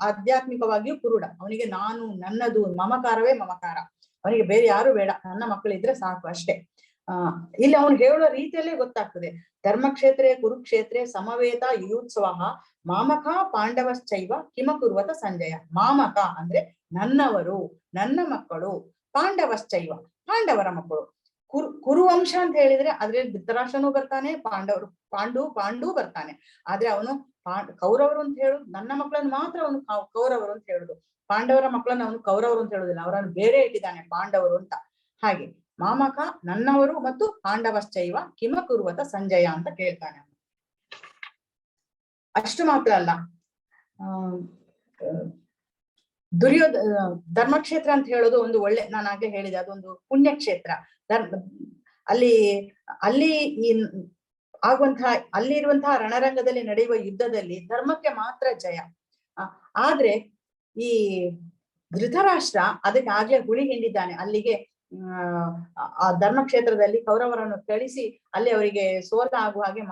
ಆಧ್ಯಾತ್ಮಿಕವಾಗಿಯೂ ಕುರುಡ. ಅವನಿಗೆ ನಾನು, ನನ್ನದು, ಮಮಕಾರವೇ ಮಮಕಾರ, ಅವನಿಗೆ ಬೇರೆ ಯಾರು ಬೇಡ, ನನ್ನ ಮಕ್ಕಳಿದ್ರೆ ಸಾಕು ಅಷ್ಟೇ. ಇಲ್ಲಿ ಅವನು ಹೇಳೋ ರೀತಿಯಲ್ಲೇ ಗೊತ್ತಾಗ್ತದೆ. ಧರ್ಮಕ್ಷೇತ್ರೇ ಕುರುಕ್ಷೇತ್ರೇ ಸಮವೇತ ಯುಯುತ್ಸವ ಮಾಮಕ ಪಾಂಡವಶ್ಚೈವ ಕಿಮ ಕುರ್ವತ ಸಂಜಯ. ಮಾಮಕ ಅಂದ್ರೆ ನನ್ನವರು, ನನ್ನ ಮಕ್ಕಳು, ಪಾಂಡವಶ್ಚೈವ ಪಾಂಡವರ ಮಕ್ಕಳು. ಕುರುವಂಶ ಅಂತ ಹೇಳಿದ್ರೆ ಅದ್ರಲ್ಲಿ ಧೃತರಾಷ್ಟ್ರನೂ ಬರ್ತಾನೆ, ಪಾಂಡು ಬರ್ತಾನೆ. ಆದ್ರೆ ಅವನು ಕೌರವರು ಅಂತ ಹೇಳುದು, ನನ್ನ ಮಕ್ಕಳನ್ನು ಮಾತ್ರ ಅವನು ಕೌರವರು ಅಂತ ಹೇಳುದು, ಪಾಂಡವರ ಮಕ್ಕಳನ್ನ ಅವನು ಕೌರವರು ಅಂತ ಹೇಳುದಿಲ್ಲ, ಅವರನ್ನು ಬೇರೆ ಇಟ್ಟಿದ್ದಾನೆ ಪಾಂಡವರು ಅಂತ. ಹಾಗೆ ಮಾಮಕ ನನ್ನವರು ಮತ್ತು ಪಾಂಡವಶ್ಚೈವ ಕಿಮ ಕುರ್ವತ ಸಂಜಯ ಅಂತ ಕೇಳ್ತಾನೆ. ಅಷ್ಟು ಮಾತ್ರ ಅಲ್ಲ, ಧರ್ಮಕ್ಷೇತ್ರ ಅಂತ ಹೇಳೋದು ಒಂದು ಒಳ್ಳೆ, ನಾನು ಆಗ್ಲೇ ಹೇಳಿದೆ, ಅದೊಂದು ಪುಣ್ಯಕ್ಷೇತ್ರ. ಅಲ್ಲಿ ಆಗುವಂತಹ, ಅಲ್ಲಿರುವಂತಹ ರಣರಂಗದಲ್ಲಿ ನಡೆಯುವ ಯುದ್ಧದಲ್ಲಿ ಧರ್ಮಕ್ಕೆ ಮಾತ್ರ ಜಯ. ಆದ್ರೆ ಈ ಧೃತರಾಷ್ಟ್ರ ಅದಕ್ಕೆ ಆಗ್ಲೇ ಹುಳಿ ಹಿಂಡಿದ್ದಾನೆ. ಅಲ್ಲಿಗೆ ಆ ಧರ್ಮಕ್ಷೇತ್ರದಲ್ಲಿ ಕೌರವರನ್ನು ಕಳಿಸಿ ಅಲ್ಲಿ ಅವರಿಗೆ ಸೋಲ ಆಗುವ ಹಾಗೆ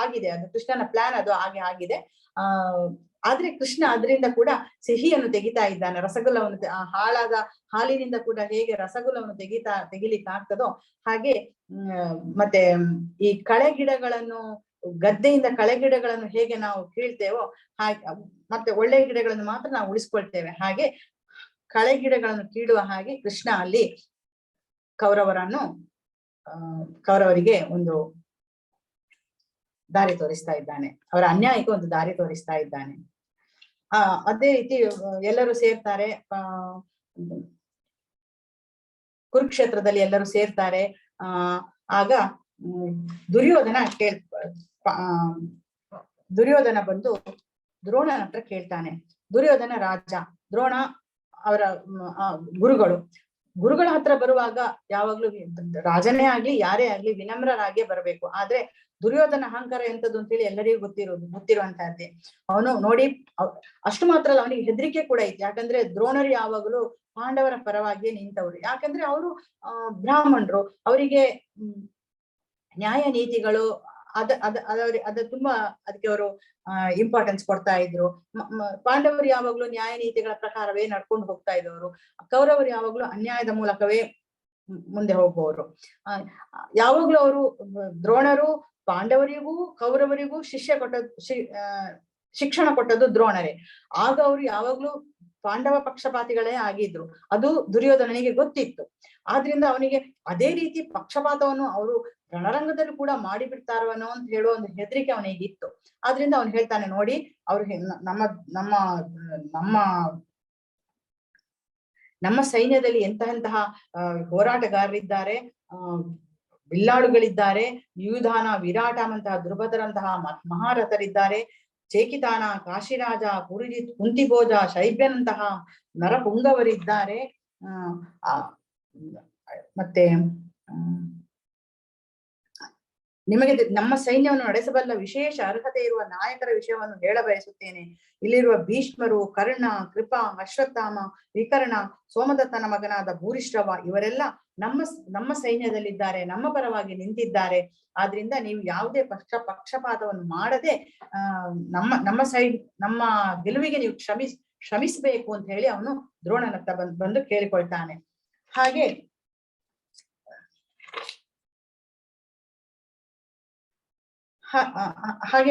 ಆಗಿದೆ. ಅದು ಕೃಷ್ಣನ ಪ್ಲಾನ್, ಅದು ಹಾಗೆ ಆಗಿದೆ. ಆದ್ರೆ ಕೃಷ್ಣ ಅದರಿಂದ ಕೂಡ ಸಿಹಿಯನ್ನು ತೆಗಿತಾ ಇದ್ದಾನೆ. ರಸಗುಲ್ಲವನ್ನು, ಹಾಳಾದ ಹಾಲಿನಿಂದ ಕೂಡ ಹೇಗೆ ರಸಗುಲ್ಲವನ್ನು ತೆಗಿಲಿಕ್ಕೆ ಆಗ್ತದೋ ಹಾಗೆ, ಮತ್ತೆ ಈ ಕಳೆಗಿಡಗಳನ್ನು, ಗದ್ದೆಯಿಂದ ಕಳೆಗಿಡಗಳನ್ನು ಹೇಗೆ ನಾವು ಕೀಳ್ತೇವೋ ಹಾಗೆ, ಮತ್ತೆ ಒಳ್ಳೆ ಗಿಡಗಳನ್ನು ಮಾತ್ರ ನಾವು ಉಳಿಸ್ಕೊಳ್ತೇವೆ, ಹಾಗೆ ಕಳೆ ಗಿಡಗಳನ್ನು ಕೀಳುವ ಹಾಗೆ ಕೃಷ್ಣ ಅಲ್ಲಿ ಕೌರವರಿಗೆ ಒಂದು ದಾರಿ ತೋರಿಸ್ತಾ ಇದ್ದಾನೆ, ಅವರ ಅನ್ಯಾಯಕ್ಕೆ ಒಂದು ದಾರಿ ತೋರಿಸ್ತಾ ಇದ್ದಾನೆ. ಅದೇ ರೀತಿ ಎಲ್ಲರೂ ಸೇರ್ತಾರೆ, ಕುರುಕ್ಷೇತ್ರದಲ್ಲಿ ಎಲ್ಲರೂ ಸೇರ್ತಾರೆ. ಆಗ ದುರ್ಯೋಧನ ಬಂದು ದ್ರೋಣನ ಹತ್ರ ಕೇಳ್ತಾನೆ. ದುರ್ಯೋಧನ ರಾಜ, ದ್ರೋಣ ಅವರ ಗುರುಗಳ ಹತ್ರ ಬರುವಾಗ ಯಾವಾಗ್ಲೂ ರಾಜನೇ ಆಗ್ಲಿ ಯಾರೇ ಆಗ್ಲಿ ವಿನಮ್ರರಾಗಿಯೇ ಬರಬೇಕು. ಆದ್ರೆ ದುರ್ಯೋಧನ ಅಹಂಕಾರ ಎಂತದ್ದು ಅಂತೇಳಿ ಎಲ್ಲರಿಗೂ ಗೊತ್ತಿರುವಂತಹದ್ದೇ. ಅವನು ನೋಡಿ, ಅಷ್ಟು ಮಾತ್ರ ಅಲ್ಲ, ಅವನಿಗೆ ಹೆದರಿಕೆ ಕೂಡ ಇತ್ತು. ಯಾಕಂದ್ರೆ ದ್ರೋಣರು ಯಾವಾಗಲೂ ಪಾಂಡವರ ಪರವಾಗಿಯೇ ನಿಂತವ್ರು. ಯಾಕಂದ್ರೆ ಅವರು ಬ್ರಾಹ್ಮಣರು, ಅವರಿಗೆ ನ್ಯಾಯ ನೀತಿಗಳು ಅದ ತುಂಬಾ ಅದಕ್ಕೆ ಅವರು ಇಂಪಾರ್ಟೆನ್ಸ್ ಕೊಡ್ತಾ ಇದ್ರು. ಪಾಂಡವರು ಯಾವಾಗ್ಲೂ ನ್ಯಾಯ ನೀತಿಗಳ ಪ್ರಕಾರವೇ ನಡ್ಕೊಂಡು ಹೋಗ್ತಾ ಇದ್ದವರು, ಕೌರವರು ಯಾವಾಗ್ಲೂ ಅನ್ಯಾಯದ ಮೂಲಕವೇ ಮುಂದೆ ಹೋಗುವವರು. ಯಾವಾಗ್ಲೂ ಅವರು ದ್ರೋಣರು ಪಾಂಡವರಿಗೂ ಕೌರವರಿಗೂ ಶಿಕ್ಷಣ ಕೊಟ್ಟದ್ದು ದ್ರೋಣರೇ. ಆಗ ಅವರು ಯಾವಾಗ್ಲೂ ಪಾಂಡವ ಪಕ್ಷಪಾತಿಗಳೇ ಆಗಿದ್ರು, ಅದು ದುರ್ಯೋಧನನಿಗೆ ಗೊತ್ತಿತ್ತು. ಆದ್ರಿಂದ ಅವನಿಗೆ ಅದೇ ರೀತಿ ಪಕ್ಷಪಾತವನ್ನು ಅವರು ರಣರಂಗದಲ್ಲಿ ಕೂಡ ಮಾಡಿ ಬಿಡ್ತಾರವನೋ ಅಂತ ಹೇಳುವ ಒಂದು ಹೆದರಿಕೆ ಅವನಿಗೆ ಇತ್ತು. ಆದ್ರಿಂದ ಅವನು ಹೇಳ್ತಾನೆ, ನೋಡಿ, ಅವ್ರು ನಮ್ಮ ಸೈನ್ಯದಲ್ಲಿ ಎಂತಹ ಹೋರಾಟಗಾರರಿದ್ದಾರೆ, ಬಿಲ್ಲಾಳುಗಳಿದ್ದಾರೆ, ಯುಧಾನ, ವಿರಾಟನಂತಹ ದ್ರುಪದರಂತಹ ಮಹಾರಥರಿದ್ದಾರೆ, ಚೇಕಿತಾನ, ಕಾಶಿರಾಜ, ಪುರುಜಿತ್, ಕುಂತಿಭೋಜ, ಶೈಬ್ಯನಂತಹ ನರಪುಂಗವರಿದ್ದಾರೆ. ಮತ್ತೆ ನಿಮಗೆ ನಮ್ಮ ಸೈನ್ಯವನ್ನು ನಡೆಸಬಲ್ಲ ವಿಶೇಷ ಅರ್ಹತೆ ಇರುವ ನಾಯಕರ ವಿಷಯವನ್ನು ಹೇಳಬಯಸುತ್ತೇನೆ. ಇಲ್ಲಿರುವ ಭೀಷ್ಮರು, ಕರ್ಣ, ಕೃಪ, ಅಶ್ವತ್ಥಾಮ, ವಿಕರ್ಣ, ಸೋಮದತ್ತನ ಮಗನಾದ ಭೂರಿಶ್ರವ ಇವರೆಲ್ಲ ನಮ್ಮ ಸೈನ್ಯದಲ್ಲಿದ್ದಾರೆ, ನಮ್ಮ ಪರವಾಗಿ ನಿಂತಿದ್ದಾರೆ. ಆದ್ರಿಂದ ನೀವು ಯಾವುದೇ ಪಕ್ಷಪಾತವನ್ನು ಮಾಡದೆ ನಮ್ಮ ಗೆಲುವಿಗೆ ನೀವು ಶ್ರಮಿಸಬೇಕು ಅಂತ ಹೇಳಿ ಅವನು ದ್ರೋಣನತ್ತ ಬಂದು ಕೇಳಿಕೊಳ್ತಾನೆ. ಹಾಗೆ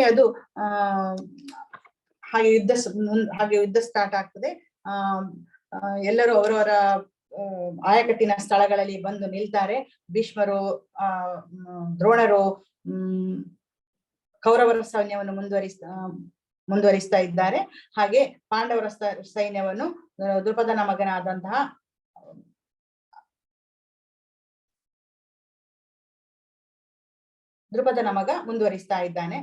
ಅದು ಹಾಗೆ ಯುದ್ಧ ಸ್ಟಾರ್ಟ್ ಆಗ್ತದೆ. ಎಲ್ಲರೂ ಅವರವರ ಆಯಕಟ್ಟಿನ ಸ್ಥಳಗಳಲ್ಲಿ ಬಂದು ನಿಲ್ತಾರೆ. ಭೀಷ್ಮರು, ದ್ರೋಣರು ಕೌರವರ ಸೈನ್ಯವನ್ನು ಮುಂದುವರಿಸ್ತಾ ಇದ್ದಾರೆ. ಹಾಗೆ ಪಾಂಡವರ ಸೈನ್ಯವನ್ನು ದ್ರುಪದನ ಮಗನಾದಂತಹ ದ್ರುಪದನ ಮಗ ಮುಂದುವರಿಸ್ತಾ ಇದ್ದಾನೆ.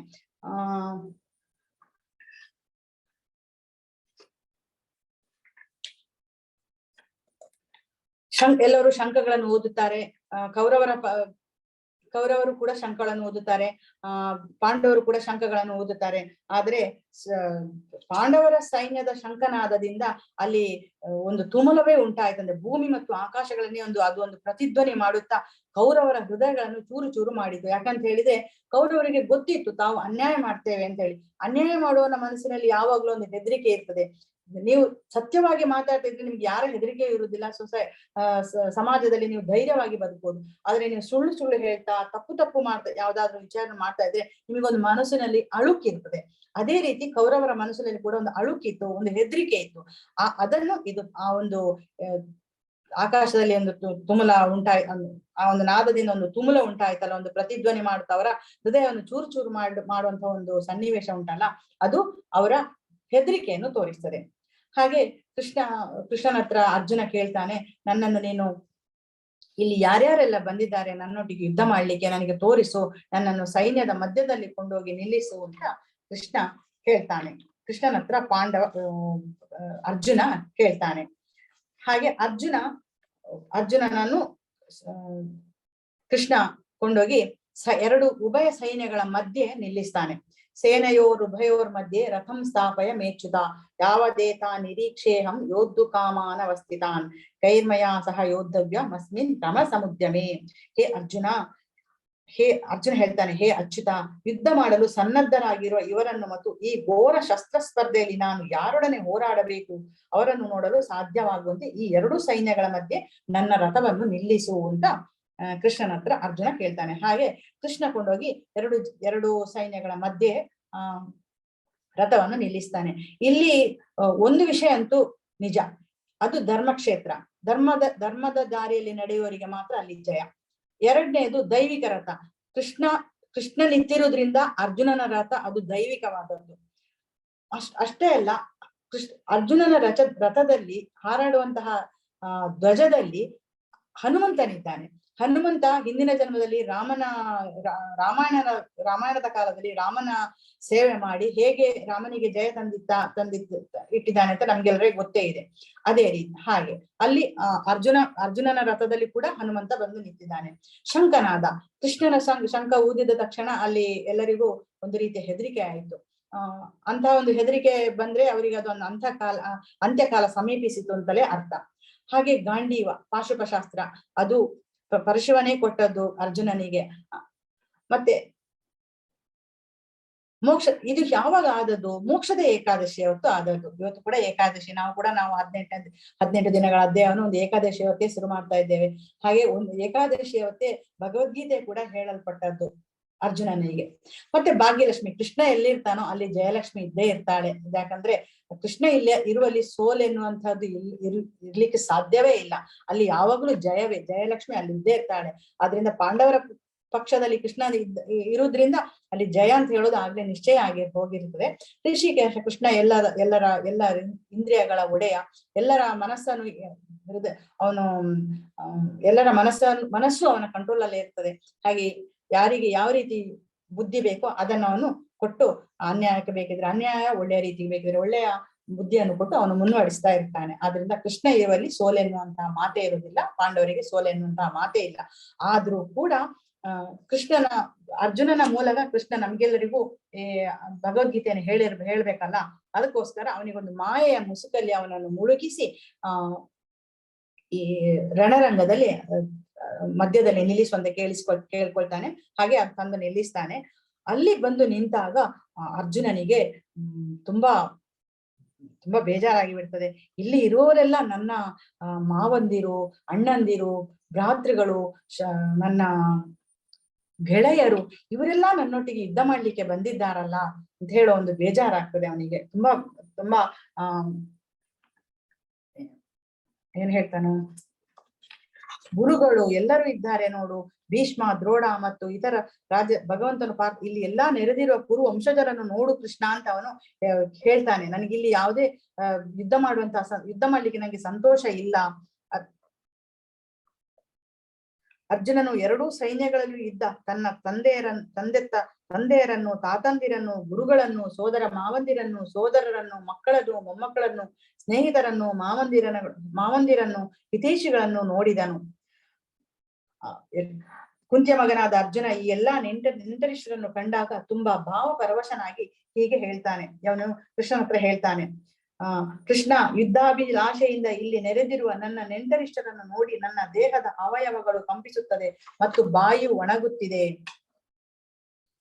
ಎಲ್ಲರೂ ಶಂಖಗಳನ್ನು ಊದುತ್ತಾರೆ. ಕೌರವರು ಕೂಡ ಶಂಖಗಳನ್ನು ಊದುತ್ತಾರೆ, ಪಾಂಡವರು ಕೂಡ ಶಂಖಗಳನ್ನು ಊದುತ್ತಾರೆ. ಆದ್ರೆ ಪಾಂಡವರ ಸೈನ್ಯದ ಶಂಖನಾದದಿಂದ ಅಲ್ಲಿ ಒಂದು ತುಮುಲವೇ ಉಂಟಾಯ್ತಂದ್ರೆ ಭೂಮಿ ಮತ್ತು ಆಕಾಶಗಳನ್ನೇ ಅದೊಂದು ಪ್ರತಿಧ್ವನಿ ಮಾಡುತ್ತಾ ಕೌರವರ ಹೃದಯಗಳನ್ನು ಚೂರು ಚೂರು ಮಾಡಿತು. ಯಾಕಂತ ಹೇಳಿದ್ರೆ ಕೌರವರಿಗೆ ಗೊತ್ತಿತ್ತು ತಾವು ಅನ್ಯಾಯ ಮಾಡ್ತೇವೆ ಅಂತ ಹೇಳಿ. ಅನ್ಯಾಯ ಮಾಡುವವನ ಮನಸ್ಸಿನಲ್ಲಿ ಯಾವಾಗ್ಲೂ ಒಂದು ಹೆದರಿಕೆ ಇರ್ತದೆ. ನೀವು ಸತ್ಯವಾಗಿ ಮಾತಾಡ್ತಾ ಇದ್ರೆ ನಿಮ್ಗೆ ಯಾರ ಹೆದರಿಕೆ ಇರುವುದಿಲ್ಲ. ಸಮಾಜದಲ್ಲಿ ನೀವು ಧೈರ್ಯವಾಗಿ ಬದುಕಬಹುದು. ಆದ್ರೆ ನೀವು ಸುಳ್ಳು ಸುಳ್ಳು ಹೇಳ್ತಾ ತಪ್ಪು ಮಾಡ್ತಾ ಯಾವ್ದಾದ್ರು ವಿಚಾರ ಮಾಡ್ತಾ ಇದ್ರೆ ನಿಮಗೊಂದು ಮನಸ್ಸಿನಲ್ಲಿ ಅಳುಕಿರ್ತದೆ. ಅದೇ ರೀತಿ ಕೌರವರ ಮನಸ್ಸಿನಲ್ಲಿ ಕೂಡ ಒಂದು ಅಳುಕಿತ್ತು, ಒಂದು ಹೆದರಿಕೆ ಇತ್ತು. ಅದನ್ನು ಇದು ಆ ಒಂದು ಆಕಾಶದಲ್ಲಿ ಒಂದು ತುಮುಲ ಆ ಒಂದು ನಾದದಿಂದ ಒಂದು ತುಮುಲ ಉಂಟಾಯ್ತಲ್ಲ, ಒಂದು ಪ್ರತಿಧ್ವನಿ ಮಾಡುತ್ತಾ ಅವರ ಹೃದಯವನ್ನು ಚೂರು ಚೂರು ಮಾಡುವಂತ ಒಂದು ಸನ್ನಿವೇಶ ಉಂಟಲ್ಲ, ಅದು ಅವರ ಹೆದರಿಕೆಯನ್ನು ತೋರಿಸ್ತದೆ. ಹಾಗೆ ಕೃಷ್ಣನ ಹತ್ರ ಅರ್ಜುನ ಕೇಳ್ತಾನೆ, ನನ್ನನ್ನು ನೀನು ಇಲ್ಲಿ ಯಾರ್ಯಾರೆಲ್ಲ ಬಂದಿದ್ದಾರೆ ನನ್ನೊಟ್ಟಿಗೆ ಯುದ್ಧ ಮಾಡ್ಲಿಕ್ಕೆ ನನಗೆ ತೋರಿಸು, ನನ್ನನ್ನು ಸೈನ್ಯದ ಮಧ್ಯದಲ್ಲಿ ಕೊಂಡೋಗಿ ನಿಲ್ಲಿಸು ಅಂತ ಕೃಷ್ಣ ಹೇಳ್ತಾನೆ. ಕೃಷ್ಣನ ಹತ್ರ ಅರ್ಜುನ ಕೇಳ್ತಾನೆ. ಹಾಗೆ ಅರ್ಜುನನನ್ನು ಕೃಷ್ಣ ಕೊಂಡೋಗಿ ಎರಡು ಉಭಯ ಸೈನ್ಯಗಳ ಮಧ್ಯೆ ನಿಲ್ಲಿಸ್ತಾನೆ. ಸೇನೆಯೋರುಭಯೋರ್ ಮಧ್ಯೆ ರಥಂ ಸ್ಥಾಪಯ ಮೇಚ್ಯುತ ಯಾವದೇತಾ ನಿರೀಕ್ಷೇಹಂ ಯೋದ್ದು ಕಾಮಾನವಸ್ಥಿತಾನ್ ಕೈರ್ಮಯ ಸಹ ಯೋದ್ಧವ್ಯ ಮಸ್ಮಿನ್ ತಮ ಸಮುದ್ಯಮೇ. ಅರ್ಜುನ ಹೇಳ್ತಾನೆ, ಹೇ ಅಚ್ಯುತ, ಯುದ್ಧ ಮಾಡಲು ಸನ್ನದ್ಧರಾಗಿರುವ ಇವರನ್ನು ಮತ್ತು ಈ ಘೋರ ಶಸ್ತ್ರ ಸ್ಪರ್ಧೆಯಲ್ಲಿ ನಾನು ಯಾರೊಡನೆ ಹೋರಾಡಬೇಕು ಅವರನ್ನು ನೋಡಲು ಸಾಧ್ಯವಾಗುವಂತೆ ಈ ಎರಡು ಸೈನ್ಯಗಳ ಮಧ್ಯೆ ನನ್ನ ರಥವನ್ನು ನಿಲ್ಲಿಸು ಅಂತ ಕೃಷ್ಣನ ಹತ್ರ ಅರ್ಜುನ ಕೇಳ್ತಾನೆ. ಹಾಗೆ ಕೃಷ್ಣ ಕೊಂಡೋಗಿ ಎರಡು ಸೈನ್ಯಗಳ ಮಧ್ಯೆ ರಥವನ್ನು ನಿಲ್ಲಿಸ್ತಾನೆ. ಇಲ್ಲಿ ಒಂದು ವಿಷಯ ಅಂತೂ ನಿಜ, ಅದು ಧರ್ಮಕ್ಷೇತ್ರ. ಧರ್ಮದ ದಾರಿಯಲ್ಲಿ ನಡೆಯುವವರಿಗೆ ಮಾತ್ರ ಅಲ್ಲಿ ಜಯ. ಎರಡನೇದು ದೈವಿಕ ರಥ. ಕೃಷ್ಣ ನಿಂತಿರೋದ್ರಿಂದ ಅರ್ಜುನನ ರಥ ಅದು ದೈವಿಕವಾದದ್ದು. ಅಷ್ಟೇ ಅಲ್ಲ, ಅರ್ಜುನನ ರಥದಲ್ಲಿ ಹಾರಾಡುವಂತಹ ಧ್ವಜದಲ್ಲಿ ಹನುಮಂತನಿದ್ದಾನೆ. ಹನುಮಂತ ಹಿಂದಿನ ಜನ್ಮದಲ್ಲಿ ರಾಮಾಯಣದ ಕಾಲದಲ್ಲಿ ರಾಮನ ಸೇವೆ ಮಾಡಿ ಹೇಗೆ ರಾಮನಿಗೆ ಜಯ ಇಟ್ಟಿದ್ದಾನೆ ಅಂತ ನಮ್ಗೆಲ್ಲರಿಗೂ ಗೊತ್ತೇ ಇದೆ. ಅದೇ ರೀತಿ ಹಾಗೆ ಅಲ್ಲಿ ಅರ್ಜುನನ ರಥದಲ್ಲಿ ಕೂಡ ಹನುಮಂತ ಬಂದು ನಿಂತಿದ್ದಾನೆ. ಶಂಖನಾದ, ಕೃಷ್ಣನ ಶಂಖ ಊದಿದ ತಕ್ಷಣ ಅಲ್ಲಿ ಎಲ್ಲರಿಗೂ ಒಂದು ರೀತಿಯ ಹೆದರಿಕೆ ಆಯಿತು. ಅಂತ ಒಂದು ಹೆದರಿಕೆ ಬಂದ್ರೆ ಅವರಿಗೆ ಅದೊಂದು ಅಂತ್ಯಕಾಲ ಸಮೀಪಿಸಿತು ಅಂತಲೇ ಅರ್ಥ. ಹಾಗೆ ಗಾಂಡೀವ ಪಾಶುಪಶಾಸ್ತ್ರ, ಅದು ಪರಶುವನೇ ಕೊಟ್ಟದ್ದು ಅರ್ಜುನನಿಗೆ. ಮತ್ತೆ ಮೋಕ್ಷ, ಇದು ಯಾವಾಗ ಆದದ್ದು? ಮೋಕ್ಷದ ಏಕಾದಶಿ ಅವತ್ತು ಆದದ್ದು. ಇವತ್ತು ಕೂಡ ಏಕಾದಶಿ, ನಾವು 18 ದಿನಗಳ ಅಧ್ಯಾಯವನ್ನು ಒಂದು ಏಕಾದಶಿ ಅವತ್ತೇ ಶುರು ಮಾಡ್ತಾ ಇದ್ದೇವೆ. ಹಾಗೆ ಒಂದು ಏಕಾದಶಿ ಅವತ್ತೇ ಭಗವದ್ಗೀತೆ ಕೂಡ ಹೇಳಲ್ಪಟ್ಟದ್ದು ಅರ್ಜುನನಿಗೆ. ಮತ್ತೆ ಭಾಗ್ಯಲಕ್ಷ್ಮಿ, ಕೃಷ್ಣ ಎಲ್ಲಿರ್ತಾನೋ ಅಲ್ಲಿ ಜಯಲಕ್ಷ್ಮಿ ಇದ್ದೇ ಇರ್ತಾಳೆ. ಯಾಕಂದ್ರೆ ಕೃಷ್ಣ ಇರುವಲ್ಲಿ ಸೋಲ್ ಎನ್ನುವಂತಹದ್ದು ಇರ್ಲಿಕ್ಕೆ ಸಾಧ್ಯವೇ ಇಲ್ಲ. ಅಲ್ಲಿ ಯಾವಾಗ್ಲೂ ಜಯವೇ, ಜಯಲಕ್ಷ್ಮಿ ಅಲ್ಲಿ ಇದ್ದೇ ಇರ್ತಾಳೆ. ಆದ್ರಿಂದ ಪಾಂಡವರ ಪಕ್ಷದಲ್ಲಿ ಕೃಷ್ಣ ಇರುವುದ್ರಿಂದ ಅಲ್ಲಿ ಜಯ ಅಂತ ಹೇಳೋದು ಆಗ್ಲೇ ನಿಶ್ಚಯ ಹೋಗಿರ್ತದೆ. ಋಷಿಕೇಶ, ಕೃಷ್ಣ ಎಲ್ಲ ಇಂದ್ರಿಯಗಳ ಒಡೆಯ, ಎಲ್ಲರ ಮನಸ್ಸನ್ನು ಎಲ್ಲರ ಮನಸ್ಸು ಅವನ ಕಂಟ್ರೋಲ್ ಅಲ್ಲೇ ಇರ್ತದೆ. ಹಾಗೆ ಯಾರಿಗೆ ಯಾವ ರೀತಿ ಬುದ್ಧಿ ಬೇಕೋ ಅದನ್ನು ಅವನು ಕೊಟ್ಟು, ಅನ್ಯಾಯಕ್ಕೆ ಬೇಕಿದ್ರೆ ಅನ್ಯಾಯ, ಒಳ್ಳೆಯ ರೀತಿಗೆ ಬೇಕಿದ್ರೆ ಒಳ್ಳೆಯ ಬುದ್ಧಿಯನ್ನು ಕೊಟ್ಟು ಅವನು ಮುನ್ನಡೆಸ್ತಾ ಇರ್ತಾನೆ. ಆದ್ರಿಂದ ಕೃಷ್ಣ ಇರುವಲ್ಲಿ ಸೋಲೆನ್ನುವಂತಹ ಮಾತೇ ಇರುವುದಿಲ್ಲ, ಪಾಂಡವರಿಗೆ ಸೋಲೆನ್ನುವಂತಹ ಮಾತೇ ಇಲ್ಲ. ಆದ್ರೂ ಕೂಡ ಅರ್ಜುನನ ಮೂಲಕ ಕೃಷ್ಣ ನಮ್ಗೆಲ್ಲರಿಗೂ ಭಗವದ್ಗೀತೆಯನ್ನು ಹೇಳ್ಬೇಕಲ್ಲ, ಅದಕ್ಕೋಸ್ಕರ ಅವನಿಗೊಂದು ಮಾಯೆಯ ಮುಸುಕಲ್ಲಿ ಅವನನ್ನು ಮುಳುಗಿಸಿ ಈ ರಣರಂಗದಲ್ಲಿ ಮಧ್ಯದಲ್ಲಿ ನಿಲ್ಲಿಸುವಂತೆ ಕೇಳ್ಕೊಳ್ತಾನೆ. ಹಾಗೆ ಅದು ತಂದು ನಿಲ್ಲಿಸ್ತಾನೆ. ಅಲ್ಲಿ ಬಂದು ನಿಂತಾಗ ಅರ್ಜುನನಿಗೆ ತುಂಬಾ ತುಂಬಾ ಬೇಜಾರಾಗಿ ಬಿಡ್ತದೆ. ಇಲ್ಲಿ ಇರುವವರೆಲ್ಲ ನನ್ನ ಮಾವಂದಿರು, ಅಣ್ಣಂದಿರು, ಭ್ರಾತೃಗಳು, ನನ್ನ ಗೆಳೆಯರು, ಇವರೆಲ್ಲ ನನ್ನೊಟ್ಟಿಗೆ ಯುದ್ಧ ಮಾಡ್ಲಿಕ್ಕೆ ಬಂದಿದ್ದಾರಲ್ಲ ಅಂತ ಹೇಳೋ ಒಂದು ಬೇಜಾರಾಗ್ತದೆ ಅವನಿಗೆ. ತುಂಬಾ ತುಂಬಾ ಏನ್ ಹೇಳ್ತಾನು, ಗುರುಗಳು ಎಲ್ಲರೂ ಇದ್ದಾರೆ ನೋಡು, ಭೀಷ್ಮ, ದ್ರೋಣ ಮತ್ತು ಇತರ ಭಗವಂತನು ಇಲ್ಲಿ ಎಲ್ಲಾ ನೆರೆದಿರುವ ಕುರು ವಂಶಜರನ್ನು ನೋಡು ಕೃಷ್ಣ ಅಂತ ಅವನು ಹೇಳ್ತಾನೆ. ನನಗಿಲ್ಲಿ ಯಾವುದೇ ಯುದ್ಧ ಮಾಡ್ಲಿಕ್ಕೆ ನನಗೆ ಸಂತೋಷ ಇಲ್ಲ. ಅರ್ಜುನನು ಎರಡೂ ಸೈನ್ಯಗಳಲ್ಲೂ ಇದ್ದ ತನ್ನ ತಂದೆಯರನ್ನು, ತಾತಂದಿರನ್ನು, ಗುರುಗಳನ್ನು, ಸೋದರ ಮಾವಂದಿರನ್ನು, ಸೋದರರನ್ನು, ಮಕ್ಕಳನ್ನು, ಮೊಮ್ಮಕ್ಕಳನ್ನು, ಸ್ನೇಹಿತರನ್ನು, ಮಾವಂದಿರನ್ನು, ಹಿತೈಷಿಗಳನ್ನು ನೋಡಿದನು. ಕುಂತಿಯ ಮಗನಾದ ಅರ್ಜುನ ಈ ಎಲ್ಲಾ ನೆಂಟರಿಷ್ಟರನ್ನು ಕಂಡಾಗ ತುಂಬಾ ಭಾವ ಪರವಶನಾಗಿ ಹೀಗೆ ಹೇಳ್ತಾನೆ. ಅವನು ಕೃಷ್ಣನ ಹತ್ರ ಹೇಳ್ತಾನೆ, ಕೃಷ್ಣ, ಯುದ್ಧಾಭಿಲಾಷೆಯಿಂದ ಇಲ್ಲಿ ನೆರೆದಿರುವ ನನ್ನ ನೆಂಟರಿಷ್ಟರನ್ನು ನೋಡಿ ನನ್ನ ದೇಹದ ಅವಯವಗಳು ಕಂಪಿಸುತ್ತದೆ ಮತ್ತು ಬಾಯು ಒಣಗುತ್ತಿದೆ,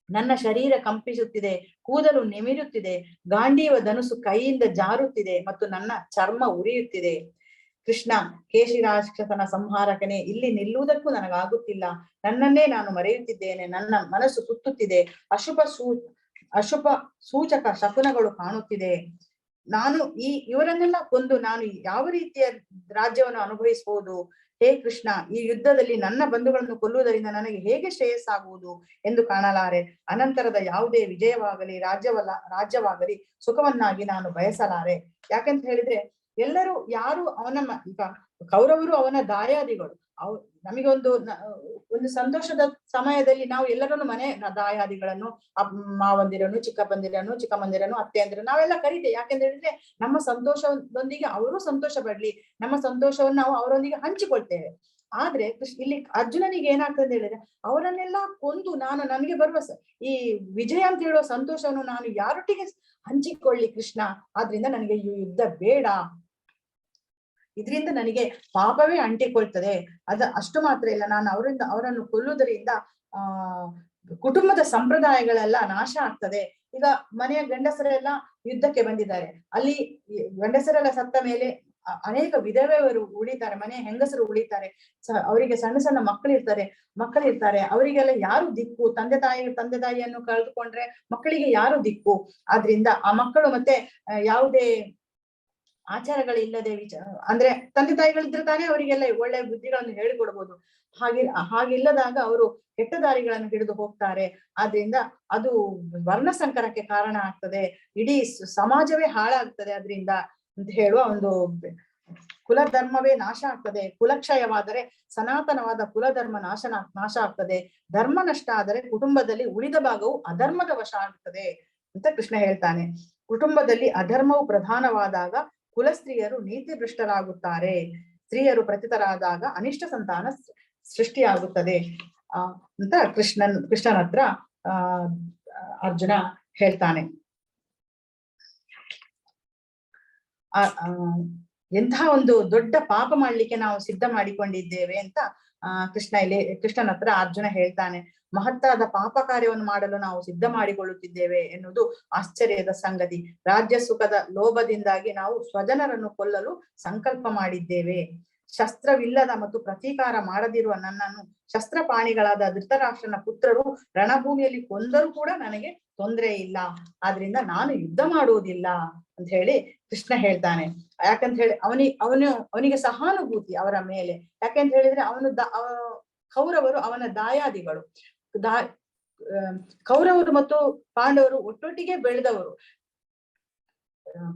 ನನ್ನ ಶರೀರ ಕಂಪಿಸುತ್ತಿದೆ, ಕೂದಲು ನಿಮಿರುತ್ತಿದೆ, ಗಾಂಡೀವ ಧನುಸು ಕೈಯಿಂದ ಜಾರುತ್ತಿದೆ ಮತ್ತು ನನ್ನ ಚರ್ಮ ಉರಿಯುತ್ತಿದೆ. ಕೃಷ್ಣ, ಕೇಶಿರಾಕ್ಷಸನ ಸಂಹಾರಕನೇ, ಇಲ್ಲಿ ನಿಲ್ಲುವುದಕ್ಕೂ ನನಗಾಗುತ್ತಿಲ್ಲ. ನನ್ನನ್ನೇ ನಾನು ಮರೆಯುತ್ತಿದ್ದೇನೆ. ನನ್ನ ಮನಸ್ಸು ಸುತ್ತುತ್ತಿದೆ. ಅಶುಭ ಸೂಚಕ ಶಕುನಗಳು ಕಾಣುತ್ತಿದೆ. ನಾನು ಇವರನ್ನೆಲ್ಲ ಕೊಂದು ನಾನು ಯಾವ ರೀತಿಯ ರಾಜ್ಯವನ್ನು ಅನುಭವಿಸಬಹುದು? ಹೇ ಕೃಷ್ಣ, ಈ ಯುದ್ಧದಲ್ಲಿ ನನ್ನ ಬಂಧುಗಳನ್ನು ಕೊಲ್ಲುವುದರಿಂದ ನನಗೆ ಹೇಗೆ ಶ್ರೇಯಸ್ಸಾಗುವುದು ಎಂದು ಕಾಣಲಾರೆ. ಅನಂತರದ ಯಾವುದೇ ವಿಜಯವಾಗಲಿ ರಾಜ್ಯವಾಗಲಿ ಸುಖವನ್ನಾಗಿ ನಾನು ಬಯಸಲಾರೆ. ಯಾಕಂತ ಹೇಳಿದ್ರೆ ಎಲ್ಲರೂ ಯಾರು ಈಗ ಕೌರವರು ಅವನ ದಾಯಾದಿಗಳು. ನಮಗೆ ಒಂದು ಸಂತೋಷದ ಸಮಯದಲ್ಲಿ ನಾವು ಎಲ್ಲರನ್ನು ಮನೆ ದಾಯಾದಿಗಳನ್ನು, ಮಾವಂದಿರನು, ಚಿಕ್ಕಮ್ಮಂದಿರನು, ಅತ್ತೆಯಂದಿರು ನಾವೆಲ್ಲ ಕರೀತೇವೆ. ಯಾಕೆಂತ ಹೇಳಿದ್ರೆ ನಮ್ಮ ಸಂತೋಷದೊಂದಿಗೆ ಅವರು ಸಂತೋಷ ಪಡ್ಲಿ, ನಮ್ಮ ಸಂತೋಷವನ್ನು ನಾವು ಅವರೊಂದಿಗೆ ಹಂಚಿಕೊಳ್ತೇವೆ. ಆದ್ರೆ ಇಲ್ಲಿ ಅರ್ಜುನನಿಗೆ ಏನಾಗ್ತದೆ ಹೇಳಿದ್ರೆ, ಅವರನ್ನೆಲ್ಲ ಕೊಂದು ನನಗೆ ಬರುವ ಈ ವಿಜಯ ಅಂತ ಹೇಳುವ ಸಂತೋಷವನ್ನು ನಾನು ಯಾರೊಟ್ಟಿಗೆ ಹಂಚಿಕೊಳ್ಳಿ ಕೃಷ್ಣ? ಆದ್ರಿಂದ ನನಗೆ ಈ ಯುದ್ಧ ಬೇಡ, ಇದರಿಂದ ನನಗೆ ಪಾಪವೇ ಅಂಟಿಕೊಳ್ತದೆ. ಅಷ್ಟು ಮಾತ್ರ ಇಲ್ಲ, ನಾನು ಅವರನ್ನು ಕೊಲ್ಲುವುದರಿಂದ ಕುಟುಂಬದ ಸಂಪ್ರದಾಯಗಳೆಲ್ಲ ನಾಶ ಆಗ್ತದೆ. ಈಗ ಮನೆಯ ಗಂಡಸರೆಲ್ಲ ಯುದ್ಧಕ್ಕೆ ಬಂದಿದ್ದಾರೆ, ಅಲ್ಲಿ ಗಂಡಸರೆಲ್ಲ ಸತ್ತ ಮೇಲೆ ಅನೇಕ ವಿಧವೆಯರು ಉಳಿತಾರೆ, ಮನೆಯ ಹೆಂಗಸರು ಉಳಿತಾರೆ, ಅವರಿಗೆ ಸಣ್ಣ ಸಣ್ಣ ಮಕ್ಕಳಿರ್ತಾರೆ, ಅವರಿಗೆಲ್ಲ ಯಾರು ದಿಕ್ಕು? ತಂದೆ ತಾಯಿಯನ್ನು ಕಳೆದುಕೊಂಡ್ರೆ ಮಕ್ಕಳಿಗೆ ಯಾರು ದಿಕ್ಕು? ಆದ್ರಿಂದ ಆ ಮಕ್ಕಳು ಮತ್ತೆ ಯಾವುದೇ ಆಚಾರಗಳಿಲ್ಲದೆ ಅಂದ್ರೆ ತಂದೆ ತಾಯಿಗಳಿದ್ರೆ ತಾನೇ ಅವರಿಗೆಲ್ಲ ಒಳ್ಳೆ ಬುದ್ಧಿಗಳನ್ನು ಹೇಳಿಕೊಡ್ಬೋದು. ಹಾಗಿಲ್ಲದಾಗ ಅವರು ಕೆಟ್ಟ ದಾರಿಗಳನ್ನು ಹಿಡಿದು ಹೋಗ್ತಾರೆ. ಆದ್ರಿಂದ ಅದು ವರ್ಣ ಸಂಕರಕ್ಕೆ ಕಾರಣ ಆಗ್ತದೆ, ಇಡೀ ಸಮಾಜವೇ ಹಾಳಾಗ್ತದೆ ಅದರಿಂದ ಅಂತ ಹೇಳುವ ಒಂದು ಕುಲಧರ್ಮವೇ ನಾಶ ಆಗ್ತದೆ. ಕುಲಕ್ಷಯವಾದರೆ ಸನಾತನವಾದ ಕುಲಧರ್ಮ ನಾಶ ಆಗ್ತದೆ. ಧರ್ಮ ನಷ್ಟ ಆದರೆ ಕುಟುಂಬದಲ್ಲಿ ಉಳಿದ ಭಾಗವು ಅಧರ್ಮದ ವಶ ಆಗ್ತದೆ ಅಂತ ಕೃಷ್ಣ ಹೇಳ್ತಾನೆ. ಕುಟುಂಬದಲ್ಲಿ ಅಧರ್ಮವು ಪ್ರಧಾನವಾದಾಗ ಕುಲಸ್ತ್ರೀಯರು ನೀತಿಭ್ರಷ್ಟರಾಗುತ್ತಾರೆ. ಸ್ತ್ರೀಯರು ಪ್ರತಿತರಾದಾಗ ಅನಿಷ್ಟ ಸಂತಾನ ಸೃಷ್ಟಿಯಾಗುತ್ತದೆ ಅಂತ ಕೃಷ್ಣನ ಹತ್ರ ಅರ್ಜುನ ಹೇಳ್ತಾನೆ. ಎಂತಹ ಒಂದು ದೊಡ್ಡ ಪಾಪ ಮಾಡ್ಲಿಕ್ಕೆ ನಾವು ಸಿದ್ಧ ಮಾಡಿಕೊಂಡಿದ್ದೇವೆ ಅಂತ ಕೃಷ್ಣನ ಹತ್ರ ಅರ್ಜುನ ಹೇಳ್ತಾನೆ. ಮಹತ್ತಾದ ಪಾಪ ಕಾರ್ಯವನ್ನು ಮಾಡಲು ನಾವು ಸಿದ್ಧ ಮಾಡಿಕೊಳ್ಳುತ್ತಿದ್ದೇವೆ ಎನ್ನುವುದು ಆಶ್ಚರ್ಯದ ಸಂಗತಿ. ರಾಜ್ಯ ಸುಖದ ಲೋಭದಿಂದಾಗಿ ನಾವು ಸ್ವಜನರನ್ನು ಕೊಲ್ಲಲು ಸಂಕಲ್ಪ ಮಾಡಿದ್ದೇವೆ. ಶಸ್ತ್ರವಿಲ್ಲದ ಮತ್ತು ಪ್ರತೀಕಾರ ಮಾಡದಿರುವ ನನ್ನನ್ನು ಶಸ್ತ್ರಪಾಣಿಗಳಾದ ಧೃತರಾಷ್ಟ್ರನ ಪುತ್ರರು ರಣಭೂಮಿಯಲ್ಲಿ ಕೊಂದರೂ ಕೂಡ ನನಗೆ ತೊಂದರೆ ಇಲ್ಲ. ಆದ್ರಿಂದ ನಾನು ಯುದ್ಧ ಮಾಡುವುದಿಲ್ಲ ಅಂತ ಹೇಳಿ ಕೃಷ್ಣ ಹೇಳ್ತಾನೆ. ಯಾಕಂತ ಹೇಳಿ ಅವನಿಗೆ ಸಹಾನುಭೂತಿ ಅವರ ಮೇಲೆ. ಯಾಕೆಂತ ಹೇಳಿದ್ರೆ ಕೌರವರು ಅವನ ದಾಯಾದಿಗಳು. ಕೌರವರು ಮತ್ತು ಪಾಂಡವರು ಒಟ್ಟೊಟ್ಟಿಗೆ ಬೆಳೆದವರು.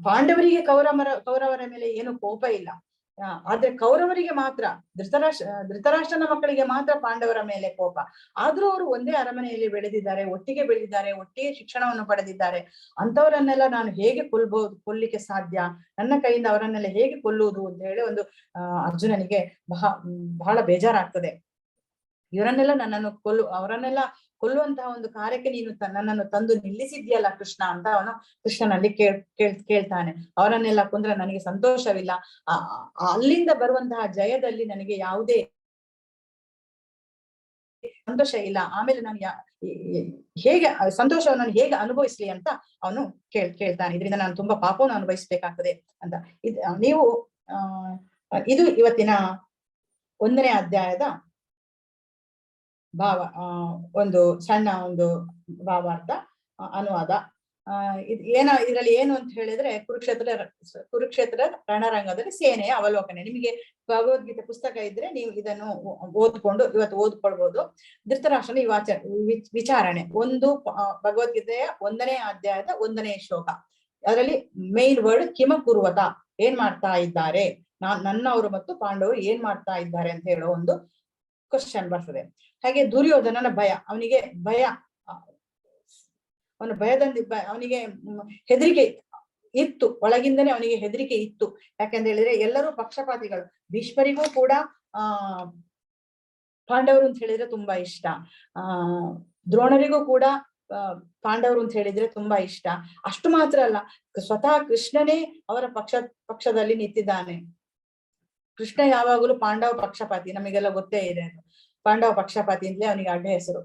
ಪಾಂಡವರಿಗೆ ಕೌರವರ ಮೇಲೆ ಏನು ಕೋಪ ಇಲ್ಲ, ಆದ್ರೆ ಕೌರವರಿಗೆ ಮಾತ್ರ ಧೃತರಾಷ್ಟ್ರನ ಮಕ್ಕಳಿಗೆ ಮಾತ್ರ ಪಾಂಡವರ ಮೇಲೆ ಕೋಪ. ಆದ್ರೂ ಅವರು ಒಂದೇ ಅರಮನೆಯಲ್ಲಿ ಬೆಳೆದಿದ್ದಾರೆ, ಒಟ್ಟಿಗೆ ಶಿಕ್ಷಣವನ್ನು ಪಡೆದಿದ್ದಾರೆ. ಅಂತವರನ್ನೆಲ್ಲ ನಾನು ಹೇಗೆ ಕೊಲ್ಲಿಕ್ಕೆ ಸಾಧ್ಯ? ನನ್ನ ಕೈಯಿಂದ ಅವರನ್ನೆಲ್ಲ ಹೇಗೆ ಕೊಲ್ಲುವುದು ಅಂತ ಹೇಳಿ ಒಂದು ಅರ್ಜುನನಿಗೆ ಬಹಳ ಬೇಜಾರಾಗ್ತದೆ. ಇವರನ್ನೆಲ್ಲ ಅವರನ್ನೆಲ್ಲ ಕೊಲ್ಲುವಂತಹ ಒಂದು ಕಾರ್ಯಕ್ಕೆ ನೀನು ನನ್ನನ್ನು ತಂದು ನಿಲ್ಲಿಸಿದ್ಯಲ್ಲ ಕೃಷ್ಣ ಅಂತ ಅವನು ಕೃಷ್ಣನಲ್ಲಿ ಕೇಳ್ತಾನೆ. ಅವರನ್ನೆಲ್ಲ ಕೊಂದ್ರೆ ನನಗೆ ಸಂತೋಷವಿಲ್ಲ, ಅಲ್ಲಿಂದ ಬರುವಂತಹ ಜಯದಲ್ಲಿ ನನಗೆ ಯಾವುದೇ ಸಂತೋಷ ಇಲ್ಲ. ಆಮೇಲೆ ನಾನು ಹೇಗೆ ಸಂತೋಷವನ್ನು ನಾನು ಹೇಗೆ ಅನುಭವಿಸ್ಲಿ ಅಂತ ಅವನು ಕೇಳ್ತಾನೆ. ಇದರಿಂದ ನಾನು ತುಂಬಾ ಪಾಪವನ್ನು ಅನುಭವಿಸ್ಬೇಕಾಗ್ತದೆ ಅಂತ. ಇದು ಇವತ್ತಿನ 1ನೇ ಅಧ್ಯಾಯದ ಒಂದು ಸಣ್ಣ ಒಂದು ಭಾವಾರ್ಥ ಅನುವಾದ. ಇದರಲ್ಲಿ ಏನು ಅಂತ ಹೇಳಿದ್ರೆ, ಕುರುಕ್ಷೇತ್ರ ರಣರಂಗದಲ್ಲಿ ಸೇನೆಯ ಅವಲೋಕನೆ. ನಿಮಗೆ ಭಗವದ್ಗೀತೆ ಪುಸ್ತಕ ಇದ್ರೆ ನೀವು ಇದನ್ನು ಇವತ್ತು ಓದ್ಕೊಳ್ಬಹುದು. ಧೃತರಾಷ್ಟ್ರನ ವಿಚಾರಣೆ ಭಗವದ್ಗೀತೆಯ 1ನೇ ಅಧ್ಯಾಯದ 1ನೇ ಶ್ಲೋಕ. ಅದರಲ್ಲಿ ಮೇನ್ ವರ್ಡ್ ಕಿಮ ಕುರುವತ, ಏನ್ ಮಾಡ್ತಾ ಇದ್ದಾರೆ, ನನ್ನವರು ಮತ್ತು ಪಾಂಡವರು ಏನ್ ಮಾಡ್ತಾ ಇದ್ದಾರೆ ಅಂತ ಹೇಳೋ ಒಂದು ಕ್ವಶನ್ ಬರ್ತದೆ. ಹಾಗೆ ದುರ್ಯೋಧನನ ಅವನಿಗೆ ಅವನಿಗೆ ಹೆದರಿಕೆ ಇತ್ತು, ಒಳಗಿಂದನೇ ಅವನಿಗೆ ಹೆದರಿಕೆ ಇತ್ತು. ಯಾಕೆಂತ ಹೇಳಿದ್ರೆ ಎಲ್ಲರೂ ಪಕ್ಷಪಾತಿಗಳು. ಭೀಷ್ಮರಿಗೂ ಕೂಡ ಪಾಂಡವರು ಅಂತ ಹೇಳಿದ್ರೆ ತುಂಬಾ ಇಷ್ಟ. ಆ ದ್ರೋಣರಿಗೂ ಕೂಡ ಪಾಂಡವರು ಅಂತ ಹೇಳಿದ್ರೆ ತುಂಬಾ ಇಷ್ಟ. ಅಷ್ಟು ಮಾತ್ರ ಅಲ್ಲ, ಸ್ವತಃ ಕೃಷ್ಣನೇ ಅವರ ಪಕ್ಷದಲ್ಲಿ ನಿಂತಿದ್ದಾನೆ. ಕೃಷ್ಣ ಯಾವಾಗಲೂ ಪಾಂಡವ ಪಕ್ಷಪಾತಿ, ನಮಗೆಲ್ಲ ಗೊತ್ತೇ ಇದೆ. ಪಾಂಡವ ಪಕ್ಷಪಾತಿ ಅಂತಲೇ ಅವನಿಗೆ ಅಡ್ಡ ಹೆಸರು.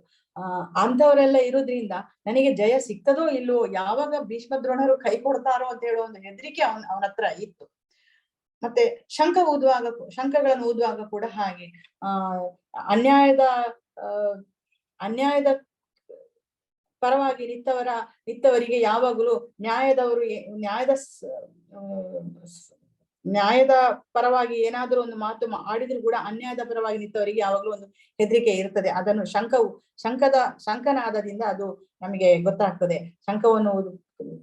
ಅಂತವರೆಲ್ಲ ಇರುವುದ್ರಿಂದ ನನಗೆ ಜಯ ಸಿಗ್ತದೋ ಇಲ್ಲೋ, ಯಾವಾಗ ಭೀಷ್ಮ ದ್ರೋಣರು ಕೈ ಕೊಡ್ತಾರೋ ಅಂತ ಹೇಳೋ ಒಂದು ಹೆದರಿಕೆ ಅವನ ಹತ್ರ ಇತ್ತು. ಮತ್ತೆ ಶಂಖಗಳನ್ನು ಊದುವಾಗ ಕೂಡ ಹಾಗೆ ಅನ್ಯಾಯದ ಪರವಾಗಿ ನಿತ್ತವರಿಗೆ ಯಾವಾಗಲೂ ನ್ಯಾಯದ ಪರವಾಗಿ ಏನಾದ್ರೂ ಒಂದು ಮಾತು ಆಡಿದ್ರು ಕೂಡ ಅನ್ಯಾಯದ ಪರವಾಗಿ ನಿಂತವರಿಗೆ ಯಾವಾಗಲೂ ಒಂದು ಹೆದರಿಕೆ ಇರ್ತದೆ. ಅದನ್ನು ಶಂಖನಾದದಿಂದ ಅದು ನಮಗೆ ಗೊತ್ತಾಗ್ತದೆ.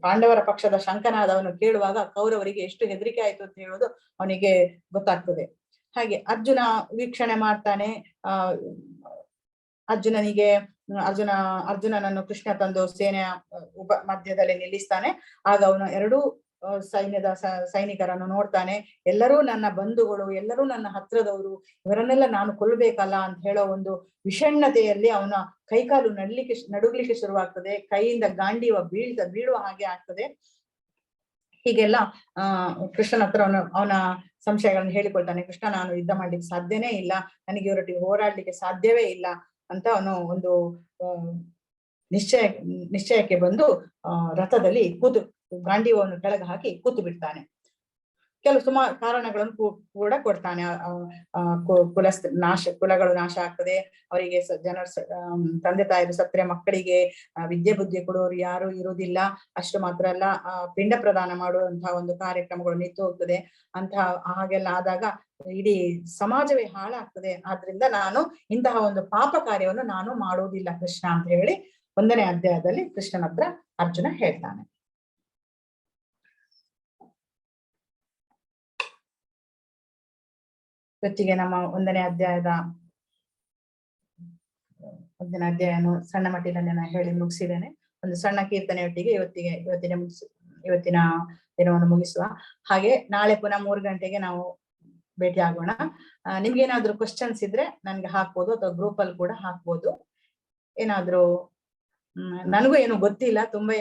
ಪಾಂಡವರ ಪಕ್ಷದ ಶಂಖನಾದವನ್ನು ಕೇಳುವಾಗ ಕೌರವರಿಗೆ ಎಷ್ಟು ಹೆದರಿಕೆ ಆಯ್ತು ಅಂತ ಹೇಳೋದು ಅವನಿಗೆ ಗೊತ್ತಾಗ್ತದೆ. ಹಾಗೆ ಅರ್ಜುನ ವೀಕ್ಷಣೆ ಮಾಡ್ತಾನೆ. ಅರ್ಜುನನನ್ನು ಕೃಷ್ಣ ತಂದು ಸೇನೆಯ ಮಧ್ಯದಲ್ಲಿ ನಿಲ್ಲಿಸ್ತಾನೆ. ಆಗ ಅವನು ಎರಡೂ ಸೈನಿಕರನ್ನು ನೋಡ್ತಾನೆ. ಎಲ್ಲರೂ ನನ್ನ ಬಂಧುಗಳು, ಎಲ್ಲರೂ ನನ್ನ ಹತ್ರದವರು, ಇವರನ್ನೆಲ್ಲ ನಾನು ಕೊಲ್ಲಬೇಕಲ್ಲ ಅಂತ ಹೇಳೋ ಒಂದು ವಿಷಣ್ಣತೆಯಲ್ಲಿ ಅವನ ಕೈಕಾಲು ನಡುಗ್ಲಿಕ್ಕೆ ಶುರುವಾಗ್ತದೆ. ಕೈಯಿಂದ ಗಾಂಡೀವ ಬೀಳುವ ಹಾಗೆ ಆಗ್ತದೆ. ಹೀಗೆಲ್ಲ ಕೃಷ್ಣನ ಹತ್ರ ಅವನ ಸಂಶಯಗಳನ್ನು ಹೇಳಿಕೊಳ್ತಾನೆ. ಕೃಷ್ಣ, ನಾನು ಯುದ್ಧ ಮಾಡ್ಲಿಕ್ಕೆ ಸಾಧ್ಯನೇ ಇಲ್ಲ, ನನಗೆ ಇವರೊಟ್ಟಿಗೆ ಹೋರಾಡ್ಲಿಕ್ಕೆ ಸಾಧ್ಯವೇ ಇಲ್ಲ ಅಂತ ಅವನು ಒಂದು ನಿಶ್ಚಯಕ್ಕೆ ಬಂದು ರಥದಲ್ಲಿ ಗಾಂಡೀವವನ್ನು ಕೆಳಗೆ ಹಾಕಿ ಕೂತು ಬಿಡ್ತಾನೆ. ಕೆಲವು ಸುಮಾರು ಕಾರಣಗಳನ್ನು ಕೂಡ ಕೊಡ್ತಾನೆ. ಕುಲಗಳು ನಾಶ ಆಗ್ತದೆ, ಅವರಿಗೆ ತಂದೆ ತಾಯಿರು ಸತ್ರೆ ಮಕ್ಕಳಿಗೆ ವಿದ್ಯೆ ಬುದ್ಧಿ ಕೊಡೋರು ಯಾರು ಇರುವುದಿಲ್ಲ. ಅಷ್ಟು ಮಾತ್ರ ಅಲ್ಲ, ಪಿಂಡ ಪ್ರದಾನ ಮಾಡುವಂತಹ ಒಂದು ಕಾರ್ಯಕ್ರಮಗಳು ನಿಂತು ಹೋಗ್ತದೆ. ಹಾಗೆಲ್ಲ ಆದಾಗ ಇಡೀ ಸಮಾಜವೇ ಹಾಳಾಗ್ತದೆ. ಆದ್ರಿಂದ ನಾನು ಇಂತಹ ಒಂದು ಪಾಪ ಕಾರ್ಯವನ್ನು ನಾನು ಮಾಡುವುದಿಲ್ಲ ಕೃಷ್ಣ ಅಂತ ಹೇಳಿ 1ನೇ ಅಧ್ಯಾಯದಲ್ಲಿ ಕೃಷ್ಣನ ಹತ್ರ ಅರ್ಜುನ ಹೇಳ್ತಾನೆ. ಇವತ್ತಿಗೆ ನಮ್ಮ 1ನೇ ಅಧ್ಯಾಯನು ಸಣ್ಣ ಮಟ್ಟಿನಲ್ಲಿ ನಾನು ಹೇಳಿ ಮುಗಿಸಿದ್ದೇನೆ. ಒಂದು ಸಣ್ಣ ಕೀರ್ತನೆಯೊಟ್ಟಿಗೆ ಇವತ್ತಿನ ದಿನವನ್ನು ಮುಗಿಸುವ. ಹಾಗೆ ನಾಳೆ ಪುನಃ 3 ಗಂಟೆಗೆ ನಾವು ಭೇಟಿ ಆಗೋಣ. ನಿಮ್ಗೇನಾದ್ರೂ ಕ್ವಶನ್ಸ್ ಇದ್ರೆ ನನ್ಗೆ ಹಾಕ್ಬೋದು, ಅಥವಾ ಗ್ರೂಪ್ ಅಲ್ಲಿ ಕೂಡ ಹಾಕ್ಬೋದು. ಏನಾದ್ರೂ ನನಗೂ ಏನು ಗೊತ್ತಿಲ್ಲ, ತುಂಬಾ